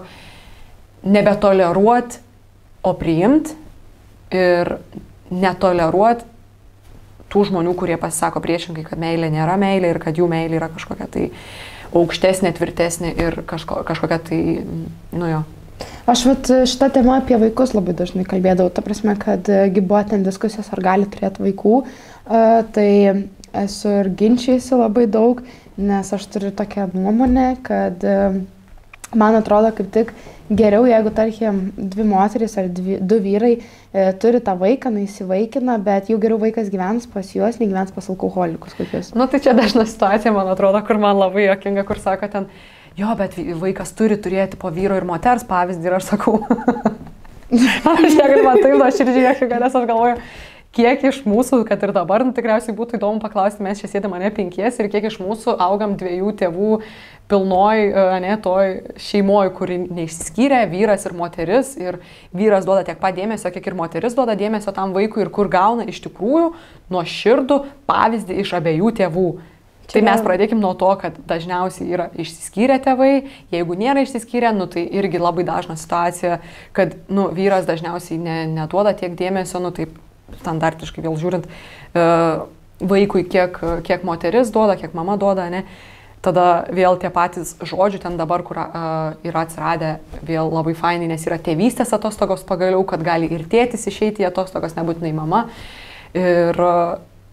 C: nebetoleruoti, o priimti ir netoleruoti tų žmonių, kurie pasisako priešingai, kad meilė nėra meilė ir kad jų meilė yra kažkokia tai aukštesnė, tvirtesnė ir kažkokia tai, jo.
B: Aš šitą temą apie vaikus labai dažnai kalbėdavau, ta prasme, kad buvo ten diskusijos, ar gali turėti vaikų, tai esu ir ginčijusi labai daug, nes aš turiu tokią nuomonę, kad man atrodo kaip tik geriau, jeigu, tarkim, 2 moterys ar 2 vyrai turi tą vaiką, įsivaikina, bet jau geriau vaikas gyvens pas juos, nei gyvens pas alkoholikus kokius.
C: Tai čia dažna situacija, man atrodo, kur man labai juokinga, kur sako ten, jo, bet vaikas turi turėti po vyro ir moters pavyzdį ir aš sakau, aš negaliu man taip nuoširdžiai juokinga, nes aš galvoju, kiek iš mūsų, kad ir dabar, tikriausiai būtų įdomu paklausti, mes čia sėdėm mane 5 ir kiek iš mūsų augam 2 tėvų pilnoj, toj šeimoj, kuri neišsiskyrė, vyras ir moteris, ir vyras duoda tiek pat dėmesio, kiek ir moteris duoda dėmesio tam vaikui ir kur gauna iš tikrųjų nuoširdų pavyzdį iš abiejų tėvų. Tai mes pradėkim nuo to, kad dažniausiai yra išsiskyrę tėvai, jeigu nėra išsiskyrę, tai irgi labai dažna situacija, kad vyras dažniausiai neduoda tiek dėmesio, taip standartiškai vėl žiūrint, vaikui kiek moteris duoda, kiek mama duoda, ne? Tada vėl tie patys žodžiai ten dabar, kur yra atsiradę, vėl labai fainai, nes yra tėvystės atostogos pagaliau, kad gali ir tėtis išeiti į atostogas, nebūtinai mama. Ir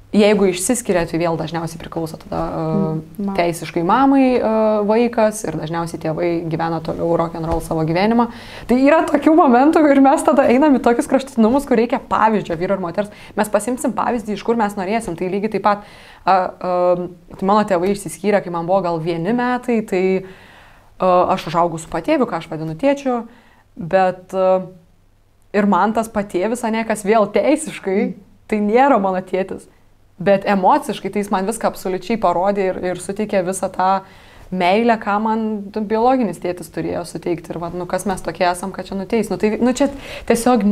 C: jeigu išsiskiria, tai vėl dažniausiai priklauso tada teisiškai mamai vaikas ir dažniausiai tėvai gyvena toliau rock'n'roll savo gyvenimą. Tai yra tokių momentų ir mes tada einam į tokius kraštutinumus, kur reikia pavyzdžio vyro ir moters. Mes pasimsim pavyzdį, iš kur mes norėsim. Tai lygiai taip pat, mano tėvai išsiskyrė, kai man buvo gal 1 metai, tai aš užaugau su patėviu, ką aš vadinu tėčiu, bet ir man tas patėvis, kas vėl teisiškai, tai nėra mano tėtis. Bet emociškai tai jis man viską absoliučiai parodė ir suteikė visą tą meilę, ką man biologinis tėtis turėjo suteikti. Ir kas mes tokie esam, kad čia nuteis. Tai čia tiesiog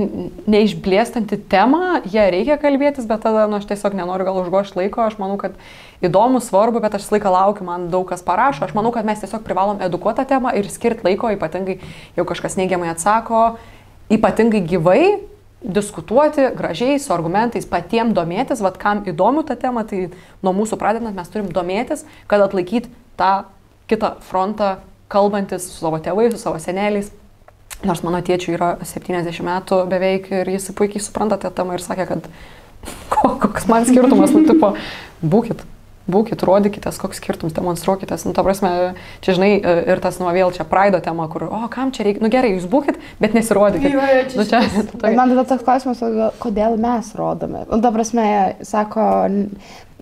C: neišblėstanti tema, jie reikia kalbėtis, bet tada aš tiesiog nenoriu gal užgošti laiko. Aš manau, kad įdomu, svarbu, bet aš visą laiką laukiu, man daug kas parašo. Aš manau, kad mes tiesiog privalom edukuoti tą temą ir skirti laiko, ypatingai jau kažkas neigiamai atsako, ypatingai gyvai. Diskutuoti gražiai, su argumentais, patiem domėtis, kam įdomu ta tema, tai nuo mūsų pradedant mes turim domėtis, kad atlaikyti tą kitą frontą, kalbantis su savo tėvais, su savo seneliais. Nors mano tėčiui yra 70 metų beveik ir jis puikiai supranta tą temą ir sakė, kad koks man skirtumas, būkit, rodykitės, koks skirtumas, demonstruokitės. Ta prasme, čia žinai, ir tas vėl čia Praido tema, kur, kam čia reikia, gerai, jūs būkit, bet nesirodykit.
B: Man tada toks klausimas, kodėl mes rodome. Ta prasme, sako,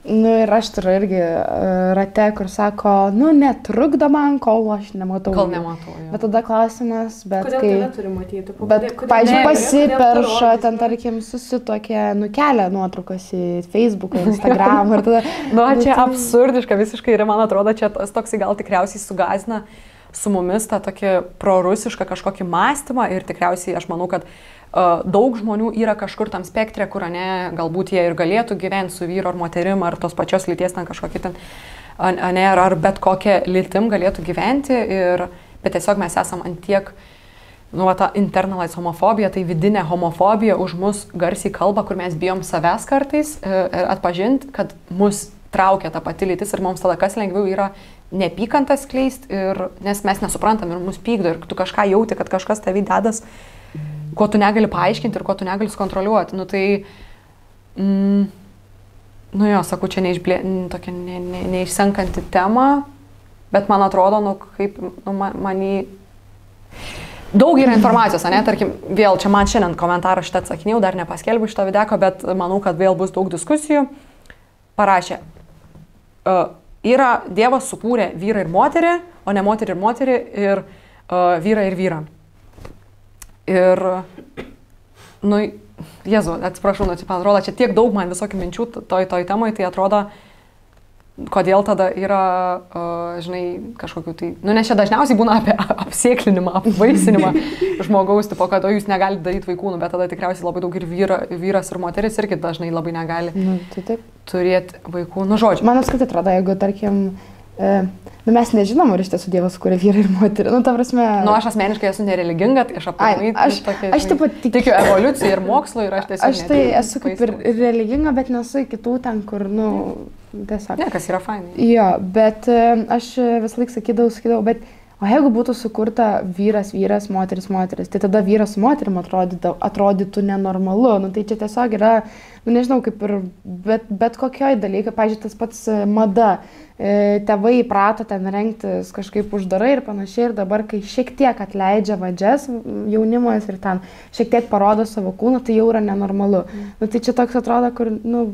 B: ir aš turiu irgi rate, kur sako, netrukdo man, kol aš nematau.
C: Kol nematau.
B: Bet tada klausimas,
A: kodėl tave turi matyti?
B: Bet, pavyzdžiui, pasiperša, ten, tarkim, susitokė, kelia nuotraukas į Facebooką, Instagram ir tada...
C: Čia absurdiška visiškai ir man atrodo, čia toksai gal tikriausiai sugazina su mumis tą tokį prorusišką kažkokį mąstymą ir tikriausiai aš manau, kad daug žmonių yra kažkur tam spektre, kur galbūt jie ir galėtų gyventi su vyru ar moterim, ar tos pačios lyties ten kažkokį ten, ar bet kokią lytim galėtų gyventi, bet tiesiog mes esam ant tiek, ta internalized homofobija, tai vidinė homofobija už mus garsiai kalba, kur mes bijom savęs kartais atpažinti, kad mus traukia ta pati lytis ir mums tada kas lengviau yra neapykantą skleisti, nes mes nesuprantam ir mus pykdo ir tu kažką jauti, kad kažkas tavy dedas, ko tu negali paaiškinti ir ko tu negali sukontroliuoti. Sakau, čia tokia neišsenkanti tema, bet man atrodo, manį... Daug yra informacijos, tarkim, vėl čia man šiandien komentarą šitą atsakinėjau, dar nepaskelbiu šitą videko, bet manau, kad vėl bus daug diskusijų. parašė, yra Dievas sukūrė vyrą ir moterį, o ne moterį ir moterį, ir vyrą ir vyrą. Ir, nu, Jėzu, atsiprašau, man atrodo, čia tiek daug man visokių minčių toj temai, tai atrodo, kodėl tada yra, žinai, kažkokiu tai, nu, nes čia dažniausiai būna apie apsėklinimą, apvaisinimą žmogaus, tipo, kad jūs negalite daryti vaikų, bet tada tikriausiai labai daug ir vyras ir moteris irgi dažnai labai negali turėti vaikų, nu, žodžiu.
B: Man apskritai atrodo, jeigu, tarkim, nu, mes nežinom, ar iš tiesų Dievas kūrė vyrą ir moterį, nu, ta prasme...
C: Nu, aš asmeniškai esu nereliginga, tai aš aplamai
B: aš taip pat
C: tikiu evoliucijai ir mokslu ir aš tiesiog...
B: Aš tai esu kaip ir religinga, bet nesu kitų ten, kur, nu, tiesiog...
C: Ne, kas yra fainai.
B: Jo, bet aš visą laiką sakydavau, bet o jeigu būtų sukurta vyras, moteris, tai tada vyras su moterim atrodytų nenormalu. Nu, tai čia tiesiog yra, nu, nežinau, kaip ir bet kokioj dalykai, pavyzdžiui, tas pats mada. Tėvai įprato ten rengtis kažkaip uždarai ir panašiai, ir dabar, kai šiek tiek atleidžia vadžias jaunimas ir ten šiek tiek parodo savo kūną, tai jau yra nenormalu. Nu, tai čia toks atrodo, kur, nu,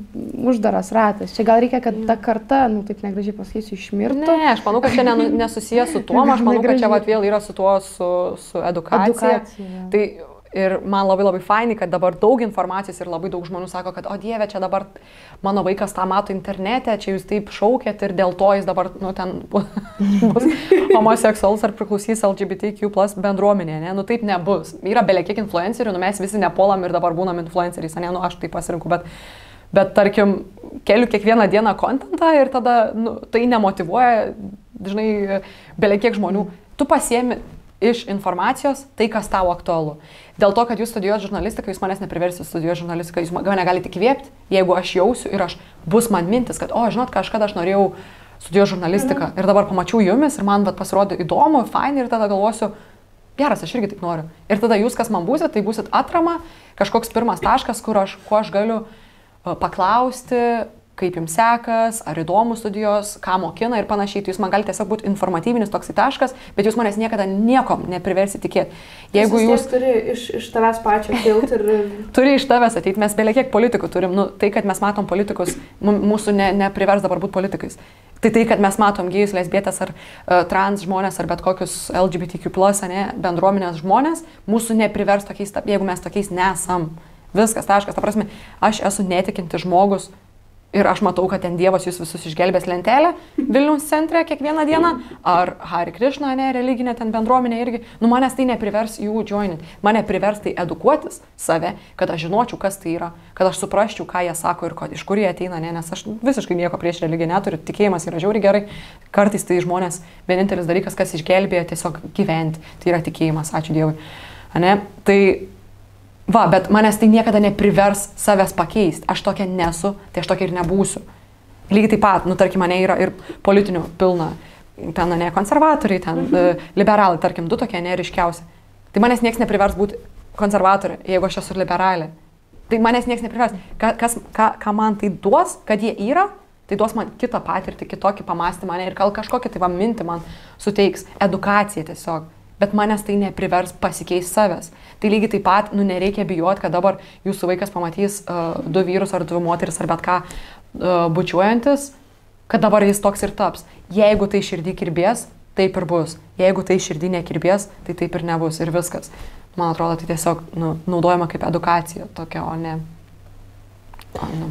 B: uždaras ratas. Čia gal reikia, kad ta karta, nu, taip negražiai pasakysiu, išmirtų.
C: Ne, aš manau, kad čia nesusijęs su tuo, aš manau, kad čia vėl yra su tuo, su edukacija. Tai ir man labai fainai, kad dabar daug informacijos ir labai daug žmonių sako, kad o Dieve, čia dabar mano vaikas tą mato internete, čia jūs taip šaukėt ir dėl to jis dabar, nu, ten bus homoseksualus ar priklausys LGBTQ+ bendruomenė, ne? Nu, taip nebus. Yra belekiek influencerių, nu, mes visi nepuolam ir dabar būnam influenceriais, ne? Nu, aš taip pasirinku, bet tarkim, keliu kiekvieną dieną kontentą ir tada, nu, tai nemotyvuoja, žinai, belekiek žmonių. Tu pasiemi iš informacijos tai, kas tau aktualu. Dėl to, kad jūs studijuojate žurnalistiką, jūs manęs nepriversite studijuoti žurnalistiką, jūs mane galite įkvėpti, jeigu aš jausiu ir bus man mintis, kad, o, žinot, kažkada aš norėjau studijuoti žurnalistiką ir dabar pamačiau jumis ir man pasirodė įdomu, fainai ir tada galvosiu, geras, aš irgi taip noriu. Ir tada jūs, kas man būsit, tai būsit atrama, kažkoks pirmas taškas, kuo aš galiu paklausti, kaip jums sekas, ar įdomu studijos, ką mokina ir panašiai. Tai jūs man galite tiesiog būti informatyvinis toksai taškas, bet jūs manęs niekada niekom nepriversi tikėti.
A: Jeigu jūs turi iš tavęs pačio kilti ir...
C: Turi iš tavęs ateiti, mes belekiek politikų turim. Nu, tai, kad mes matom politikus, mūsų neprivers dabar būti politikais. Tai, kad mes matom gėjus, lesbietės ar trans žmonės, ar bet kokius LGBTQ+, ne, bendruomenės žmonės, mūsų neprivers tokiais, jeigu mes tokiais nesam. Viskas, taškas. Ta prasme, aš esu netikintis žmogus, ir aš matau, kad ten Dievas jūs visus išgelbės lentelę Vilniaus centre kiekvieną dieną, ar Hari Krishna, ne, religinė ten bendruomenė irgi, nu manęs tai neprivers jų joinint, mane privers tai edukuotis save, kad aš žinočiau, kas tai yra, kad aš suprasčiau, ką jie sako ir iš kur jie ateina, ne, nes aš visiškai nieko prieš religiją neturiu, tikėjimas yra žiauriai gerai, kartais tai žmonės vienintelis dalykas, kas išgelbėja tiesiog gyventi, tai yra tikėjimas, ačiū Dievui, ne, tai va, bet manęs tai niekada neprivers savęs pakeisti. Aš tokia nesu, tai aš tokia ir nebūsiu. Lygiai taip pat, nu, tarkim, mane yra ir politinių pilna. Ten, ne, konservatoriai, ten, liberalai, tarkim, du tokie neriškiausi. Tai manęs nieks neprivers būti konservatorė, jeigu aš esu liberalė. Tai manęs nieks neprivers. Ką man tai duos, kad jie yra, tai duos man kitą patirtį, kitokį pamastymą, ne, ir gal kažkokią tai mintį man suteiks, edukacija tiesiog. Bet manęs tai neprivers pasikeisti savęs. Tai lygiai taip pat, nu, nereikia bijoti, kad dabar jūsų vaikas pamatys du vyrus ar dvi moteris ar bet ką bučiuojantis, kad dabar jis toks ir taps. Jeigu tai širdį kirbės, taip ir bus. Jeigu tai širdį nekirbės, tai taip ir nebus ir viskas. Man atrodo, tai tiesiog naudojama kaip edukacija tokia, o ne...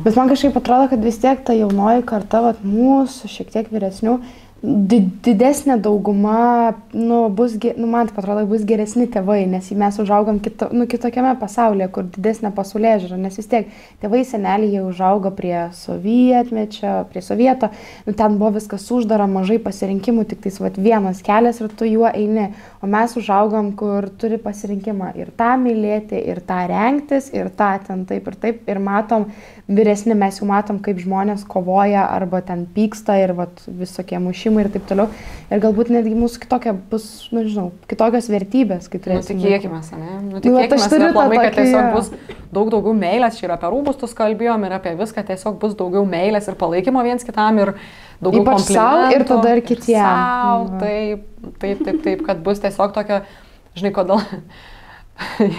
B: Bet man kažkaip atrodo, kad vis tiek ta jaunoji karta, vat, mūsų šiek tiek vyresnių, didesnė dauguma, nu, man taip atrodo, bus geresni tėvai, nes mes užaugam kitokiame pasaulyje, kur didesnė pasaulėžiūra, nes vis tiek tėvai seneliai jie užaugo prie sovietmečio, prie sovieto, nu, ten buvo viskas uždara, mažai pasirinkimų, tik tais vat, vienas kelias ir tu juo eini, o mes užaugam, kur turi pasirinkimą ir tą mylėti, ir tą rengtis, ir tą ten taip, ir matom, vyresni mes jau matom, kaip žmonės kovoja arba ten pyksta ir vat, visokie mušimai ir taip toliau. Ir galbūt netgi mūsų kitokia bus, nu, žinau, kitokios vertybės, kai turėsime.
C: Tikėkimės, ne? Tikėkimės, neplamai, kad tiesiog bus daugiau meilės, čia ir apie rūbus kalbėjom, ir apie viską tiesiog bus daugiau meilės ir palaikymo viens kitam ir daugiau
B: komplimentų. Ypač sau ir tada ir kitiem.
C: Taip, kad bus tiesiog tokia, žinai, kodėl...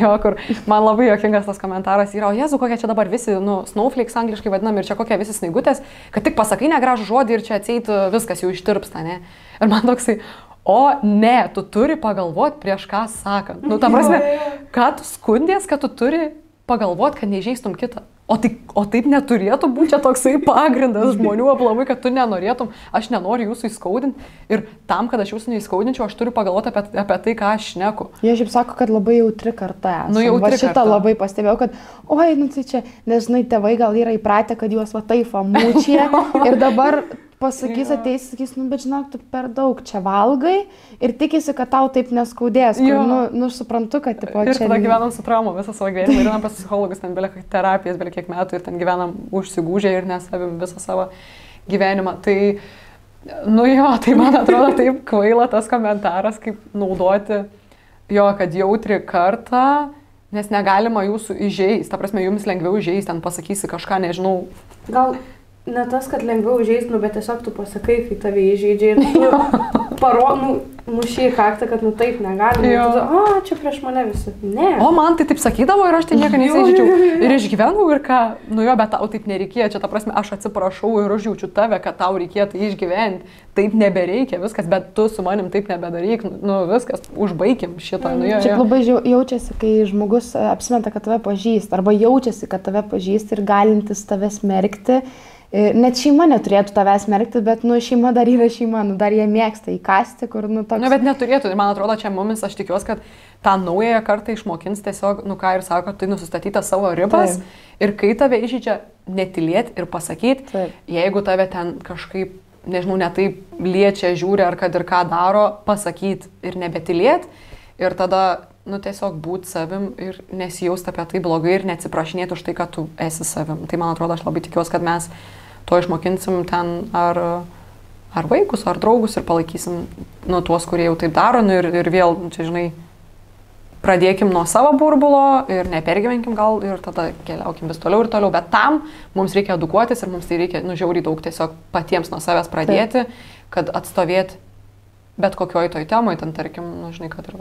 C: Jo, kur man labai juokingas tas komentaras yra, o Jezu, kokie čia dabar visi, snowflakes angliškai vadinami ir čia kokie visi snaigutės, kad tik pasakai negražų žodį ir čia atseit viskas jau ištirpsta, ne? Ir man toksai, o ne, tu turi pagalvoti prieš ką sakant. Ta prasme, ką tu skundės, kad tu turi pagalvoti, kad neižeistum kitą. O taip neturėtų būti čia toksai pagrindas žmonių aplamai, kad tu nenorėtum, aš nenoriu jūsų įskaudinti ir tam, kad aš jūsų neįskaudinčiau, aš turiu pagalvoti apie tai, ką aš šneku.
B: Jie šiaip sako, kad labai jautri karta esame.
C: Jautri
B: šitą
C: karta.
B: Labai pastebėjau, kad, tai čia, nežinai, tėvai gal yra įpratę, kad juos va taip amučia ir dabar pasakys, ateis, sakys, bet žinok, tu per daug čia valgai ir tikisi, kad tau taip neskaudės. Kur, suprantu, kad tipo,
C: ir
B: čia...
C: tada gyvenam su trauma visą savo gyvenimą, ir einam pas psichologus, ten belia terapijas, belia kiek metų ir ten gyvenam užsigūžę ir nesavim visą savo gyvenimą. Tai, tai man atrodo taip kvaila tas komentaras, kaip naudoti kad jautri kartą, nes negalima jūsų įžeisti. Ta prasme, jums lengviau įžeisti, ten pasakysi kažką, nežinau.
A: Gal ne tas, kad lengviau įžeisti, bet tiesiog tu pasakai, kai tave įžeidžia ir tu mušiai kaktą, kad taip negalima. Čia prieš mane visi. Ne.
C: O man tai taip sakydavo ir aš tai nieko nesižydžiau. Ir išgyvenau ir ką, bet tau taip nereikėjo. Čia ta prasme, aš atsiprašau ir užjaučiu tave, kad tau reikėtų išgyventi. Taip nebereikia viskas, bet tu su manim taip nebedaryk. Viskas, užbaikim šitą.
B: Čia labai jaučiasi, kai žmogus apsimeta, kad tave pažįst, arba jaučiasi, kad tave pažįst ir galintis tave smerkti. Net šeima neturėtų tavęs smerkti, bet šeima dar yra šeima, dar jie mėgsta įkasti, kur toks...
C: Bet neturėtų, ir man atrodo, čia mumis, aš tikiuosi, kad tą naująją kartą išmokins tiesiog, ką ir sako, tai nusistatyti savo ribas. Taip. Ir kai tave įžeidžia, netilėti ir pasakyti, jeigu tave ten kažkaip, nežinau, netaip liečia, žiūri ar kad ir ką daro, pasakyti ir nebetilėti. Ir tada, tiesiog būti savim ir nesijausti apie tai blogai ir neatsiprašinėti už tai, kad tu esi savim. Tai man atrodo, aš labai tikiuosi, kad mes to išmokinsim ten ar vaikus, ar draugus ir palaikysim tuos, kurie jau taip daro. Ir vėl, čia žinai, pradėkim nuo savo burbulo ir nepergyvenkim gal ir tada keliaukim vis toliau ir toliau. Bet tam mums reikia edukuotis ir mums tai reikia žiauriai daug tiesiog patiems nuo savęs pradėti, kad atstovėti bet kokioj toj temoj, ten tarkim, žinai, kad ir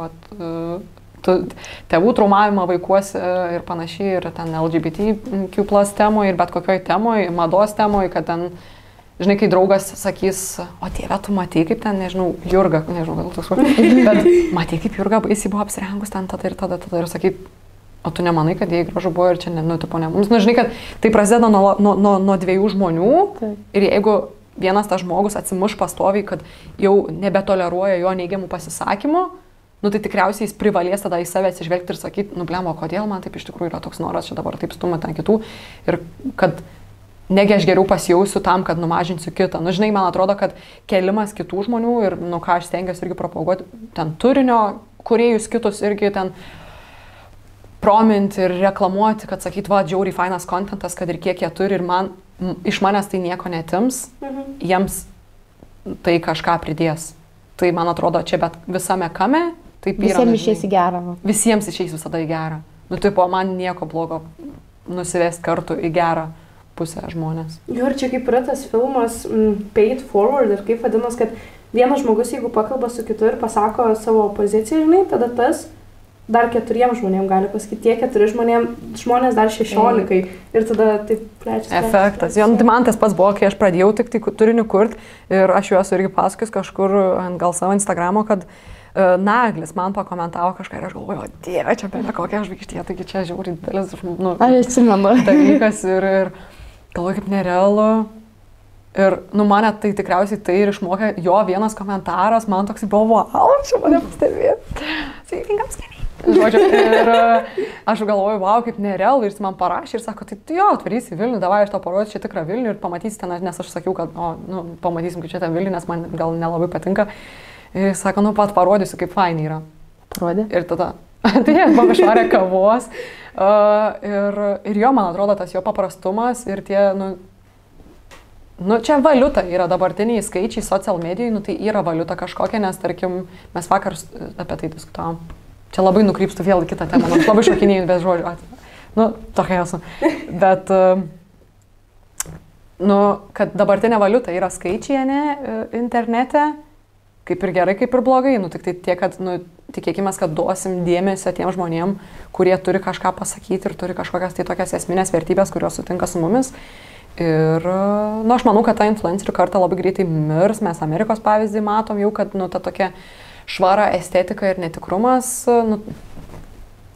C: tėvų traumavimą vaikuose ir panašiai, ir ten LGBTQ+ temoje, ir bet kokioj temoje, mados temoje, kad ten, žinai, kai draugas sakys, o tėve, tu matei, kaip ten, nežinau, Jurga, nežinau, gal toks, bet matei, kaip Jurga baisiai buvo apsirengus ten tada ir sakyt, o tu nemanai, kad jie gražu buvo ir čia, tipo, ne mums. Žinai, kad tai prasideda nuo dviejų žmonių. Taip. Ir jeigu vienas tas žmogus atsimuš pastoviai, kad jau nebetoleruoja jo neigiamų pasisakymų, tai tikriausiai jis privalės tada į save atsižvelgti ir sakyti, blemo, kodėl man taip iš tikrųjų yra toks noras čia dabar taip stumia ten kitų ir kad negi aš geriau pasijausiu tam, kad numažinsiu kitą. Žinai, man atrodo, kad kelimas kitų žmonių ir, ką aš stengiuosi irgi propaguoti, ten turinio, kūrėjus kitus irgi ten prominti ir reklamuoti, kad sakyt, žiauriai fainas kontentas, kad ir kiek jie turi ir iš manęs tai nieko netims, jiems tai kažką pridės. Tai man atrodo, čia bet visame kame taip yra.
B: Visiems išeis į gerą.
C: Visiems išeis visada į gerą. Tipo, man nieko blogo nusivesti kartu į gerą pusę žmonės.
A: Ir čia kaip yra tas filmas Pay It Forward, ir kaip vadinas, kad vienas žmogus, jeigu pakalba su kitu ir pasako savo poziciją, žinai, tada tas dar 4 žmonėms gali pasakyti, tie 4 žmonės dar 16 ir tada taip plečiasi.
C: Efektas. Man tas pats buvo, kai aš pradėjau tik tai turinį kurti ir aš juos irgi pasakojus kažkur ant gal savo Instagramo, kad Naglis man pakomentavo kažką ir aš galvoju, o dieve, čia belia kokia žvaigždė, taigi čia žiauriai didelis dalykas ir galvoju, kaip nerealu. Ir mane tai tikriausiai tai ir išmokė jo vienas komentaras, man toks buvo, wow, čia mane pastebėjo. Sveikingam skaniai. Žodžiu, ir aš galvoju, wow, kaip nerealu, ir jis man parašė ir sako, tai jo, atvarysi Vilnių, davai aš to parodysiu čia tikrą Vilnių ir pamatysi ten, nes aš sakiau, kad, pamatysim, kaip čia ten Vilnių, nes man gal nelabai patinka. Ir jis sako, pat parodysiu, kaip fainai yra.
B: Parodė?
C: Ir tada, tai jie buvo išvarę kavos. Ir jo, man atrodo, tas jo paprastumas ir tie, čia valiuta yra dabartiniai skaičiai social medijai, tai yra valiuta kažkokia, nes, tarkim, mes vakar apie tai diskutavom. Čia labai nukrypstu vėl į kitą temą, aš labai šokinėjau bez žodžių. Tokia esu. Bet, kad dabartinė valiuta yra skaičiai, ne, internete, kaip ir gerai, kaip ir blogai. Nu, tik tai tiek, kad, nu, tikėkime, kad duosim dėmesio tiem žmonėm, kurie turi kažką pasakyti ir turi kažkokias tai tokias esminės vertybės, kurios sutinka su mumis. Ir, nu, aš manau, kad ta influencerių karta labai greitai mirs. Mes Amerikos pavyzdį matom jau, kad, nu, ta tokia švara estetika ir netikrumas, nu,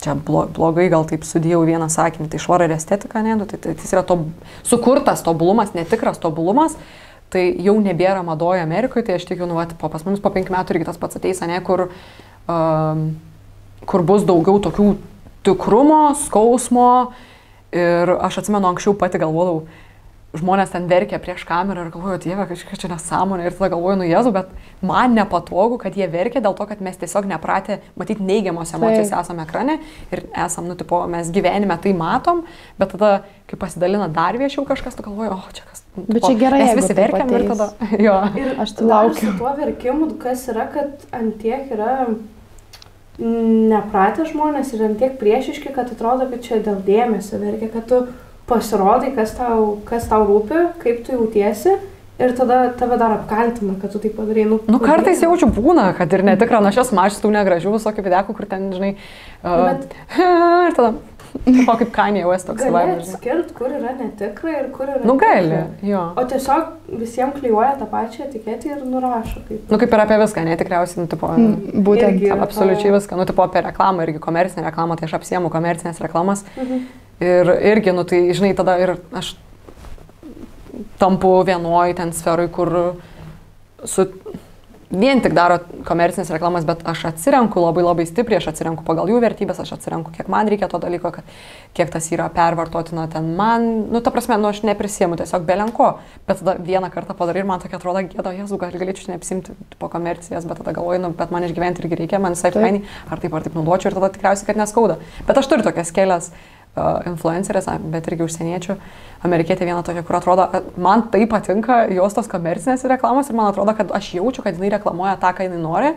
C: čia blogai gal taip sudėjau vieną sakinį, tai švara ir estetika, ne, nu, tai yra sukurtas tobulumas, netikras tobulumas. Tai jau nebėra madoje Amerikoje, tai aš tikiu, nu, pas mumis po 5 metų irgi tas pats ateis, ne, kur bus daugiau tokių tikrumo, skausmo. Ir aš atsimenu, anksčiau pati galvodavau, žmonės ten verkia prieš kamerą ir galvoju, Dieve, kažkas čia nesąmonė. Ir tada galvoju, nu Jėzu, bet man nepatogu, kad jie verkia dėl to, kad mes tiesiog nepratę matyti neigiamos emocijos esame ekrane ir esam, nu, tipo, mes gyvenime tai matom, bet tada, kai pasidalina dar viešiau kažkas, tu galvoju, čia kas.
B: Bet čia gerai,
C: mes visi verkiam ir tada. Jo.
A: Ir
B: aš tai laukiu.
A: Su tuo verkimu, kas yra, kad antiek yra nepratę žmonės ir antiek priešiški, kad atrodo, kad čia dėl dėmesio verkia, kad tu pasirodai, kas tau rūpi, kaip tu jautiesi. Ir tada tave dar apkaltina, kad tu tai padarai.
C: Nu, kartais jaučiu būna, kad ir netikra, nu, aš jas mačius tų negražių visokių videkų, kur ten, žinai, ir tada, kaip Kanye West toks vaibas.
A: Gali atskirti, kur yra netikra ir kur yra
C: nu, gali, jo.
A: O tiesiog visiems klijuoja tą pačią etiketę ir nurašo. Kaip...
C: Nu, kaip ir apie viską, ne, tikriausiai, nu, tipo,
B: būtent,
C: absoliučiai viską. Nu, tipo, apie reklamą, irgi komercinę reklamą, tai aš apsiemu komercinės reklamas. Ir irgi, nu, tai, žinai, tada ir aš tampu vienoj ten sferoj, kur vien tik daro komercinės reklamas, bet aš atsirenku labai stipriai, aš atsirenku pagal jų vertybės, aš atsirenku, kiek man reikia to dalyko, kiek tas yra pervartotina ten man, nu, ta prasme, nu, aš neprisiemu tiesiog belenko, bet tada vieną kartą padarai ir man tokia atrodo, gėda, Jėzu, galėčiau neapsimti po komercijas, bet tada galvoju, nu, bet man išgyventi irgi reikia, man visai fainai, ar taip naudočiau ir tada tikriausiai, kad neskauda. Bet aš turiu tokias kelias influencerės, bet irgi užsieniečių, amerikietė viena tokia, kur atrodo, man tai patinka jos tos komercinės reklamos ir man atrodo, kad aš jaučiu, kad jinai reklamuoja tą, ką jinai nori,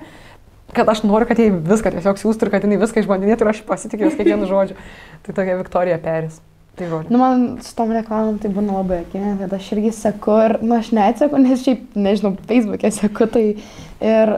C: kad aš noriu, kad jai viską tiesiog siūstų ir kad jinai viską išbandinėtų ir aš pasitikiu jos kiekvienu žodžiu. Tai tokia Viktorija Peris. Tai žodžiu.
B: Nu, man su tom reklamom tai būna labai akinė, kad aš irgi seku ir, nu, aš neatseku, nes šiaip, nežinau, Facebook'e seku, tai ir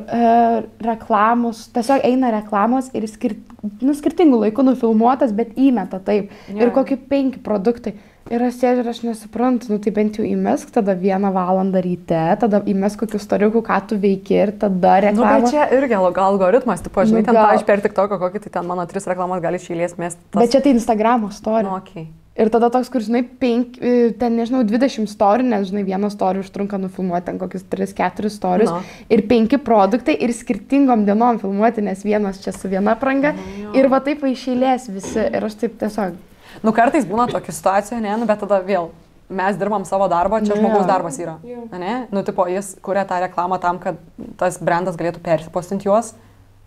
B: reklamos, tiesiog eina reklamos ir skirtingų laikų nufilmuotas, bet įmeta taip. Ja. Ir kokie 5 produktai. Ir aš sėdžiu ir aš nesuprantu, nu tai bent jau įmesk, tada 1 valandą ryte, tada įmesk kokius storiukų, ką tu veiki ir tada reklamą.
C: Nu, bet čia irgi algoritmas, tu pažinai, ten, pavyzdžiui, per TikTok'o kokį, tai ten mano 3 reklamas gali iš eilės mesti.
B: Bet čia tai Instagramo story.
C: Nu, okay.
B: Ir tada toks, kur, žinai, 5, ten, nežinau, 20 story, nes, žinai, vieną story užtrunka nufilmuoti, ten kokius 3-4 stories. No. Ir 5 produktai ir skirtingom dienom filmuoti, nes vienas čia su viena apranga. Ir va taip iš eilės visi. Ir aš taip tiesiog...
C: Nu, kartais būna tokia situacija, ne, nu, bet tada vėl mes dirbam savo darbą, čia žmogaus darbas yra. Ne? Nu, tipo, jis kuria tą reklamą tam, kad tas brandas galėtų persipostinti juos.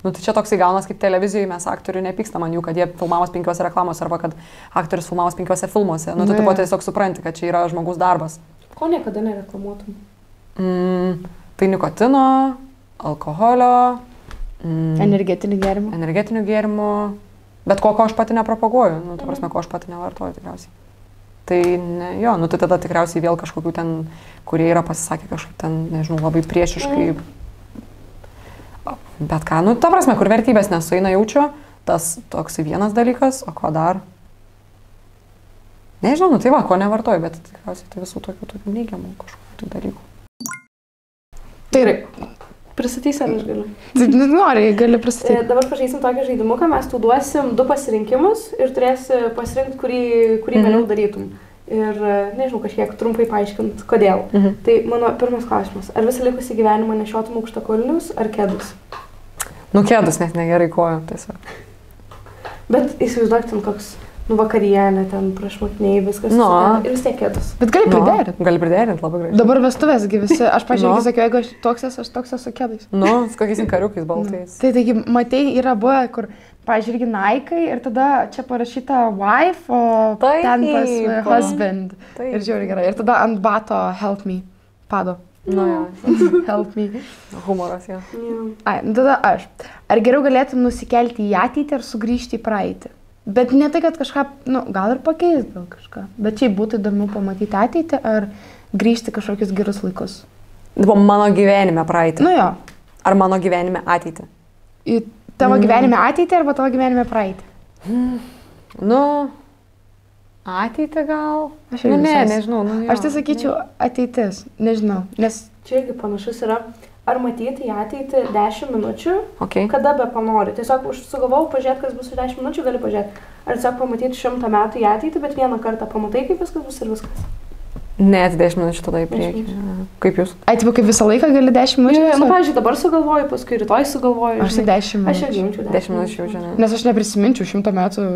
C: Nu, tai čia toksai gaunas kaip televizijoje, mes aktorių nepykstam ant jų, kad jie filmavos 5 reklamos arba kad aktorius filmavos 5 filmuose. Nu, tu tipo tiesiog supranti, kad čia yra žmogus darbas.
A: Ko niekada nereklamuotum?
C: Tai nikotino, alkoholio,
B: energetinių
C: gėrimų, bet ko aš pati nepropaguoju, nu, ta prasme, ko aš pati nevartoju tikriausiai. Tai, ne, jo, nu, tai tada tikriausiai vėl kažkokių ten, kurie yra pasisakę kažkaip ten, nežinau, labai priešiškai. Bet ką, nu, ta prasme, kur vertybės nesueina jaučiu, tas toksai vienas dalykas, o ko dar? Nežinau, nu tai va, ko nevartoju, bet tikriausiai tai visų tokių neigiamų kažkokių dalykų.
B: Tai yra.
A: Pristatysi, ar aš galiu?
B: Tai nori, gali pristatyti.
A: Dabar pažaisim tokį žaidimuką, mes tau duosim 2 pasirinkimus ir turėsi pasirinkti, kurį vėliau darytum. Ir, nežinau, kažkiek trumpai paaiškint, kodėl. Tai mano pirmas klausimas, ar visą likusį gyvenimą nešiotum aukštakulnius ar kedus?
C: Nu, kedus, nes negerai kojo, tiesiog.
A: Bet įsivaizduok ten koks, nu, vakarienė, ten prašmatniai, viskas.
C: No.
A: Ir vis tiek kedus.
B: Bet gali priderinti.
C: Gali priderinti, labai gražiai.
B: Dabar vestuvėsgi visi, aš pažiūrėjau, sakiau, jeigu aš toks esu kedais.
C: Nu, su kokiais kariukais baltais.
B: Tai taigi, matei, yra buvę, kur, pažiūrėk, Nike ir tada čia parašyta wife, o ten pas husband. Taip. Ir žiūrėk gerai. Ir tada ant bato help me, pado.
C: Nu, jo.
B: Help me.
C: Humoras, jo.
B: Ai, tada aš. Ar geriau galėtum nusikelti į ateitį ar sugrįžti į praeitį? Bet ne tai, kad kažką, nu, gal ir pakeist gal kažką. Bet šiaip būtų įdomu pamatyti ateitį ar grįžti kažkokius gerus laikus.
C: Mano gyvenime praeitį.
B: Nu jo.
C: Ar mano gyvenime ateitį?
B: Į tavo gyvenime ateitį arba tavo gyvenime praeitį?
C: Nu, ateitį gal?
B: Aš irgi
C: nežinau. Nu,
B: aš tai sakyčiau ateitis, nežinau, nes...
A: Čia irgi panašus yra, ar matyti į ateitį 10 minučių,
C: Okay.
A: kada be panori. Tiesiog sugalvojau pažiūrėti, kas bus už 10 minučių, gali pažiūrėti. Ar tiesiog pamatyti 100 metų į ateitį, bet vieną kartą pamatai, kaip viskas bus ir viskas.
C: Net 10 minučių tada į priekį. Kaip jūs?
B: Ai, tipo, kaip visą laiką gali 10 minučių?
A: Nu, pavyzdžiui, dabar sugalvoju, paskui rytoj sugalvoju.
B: Aš tai 10 minučių.
A: Aš irgi jaučiu
C: 10 minučių jaučiu, ne?
B: Nes aš neprisiminčiau 100 metų.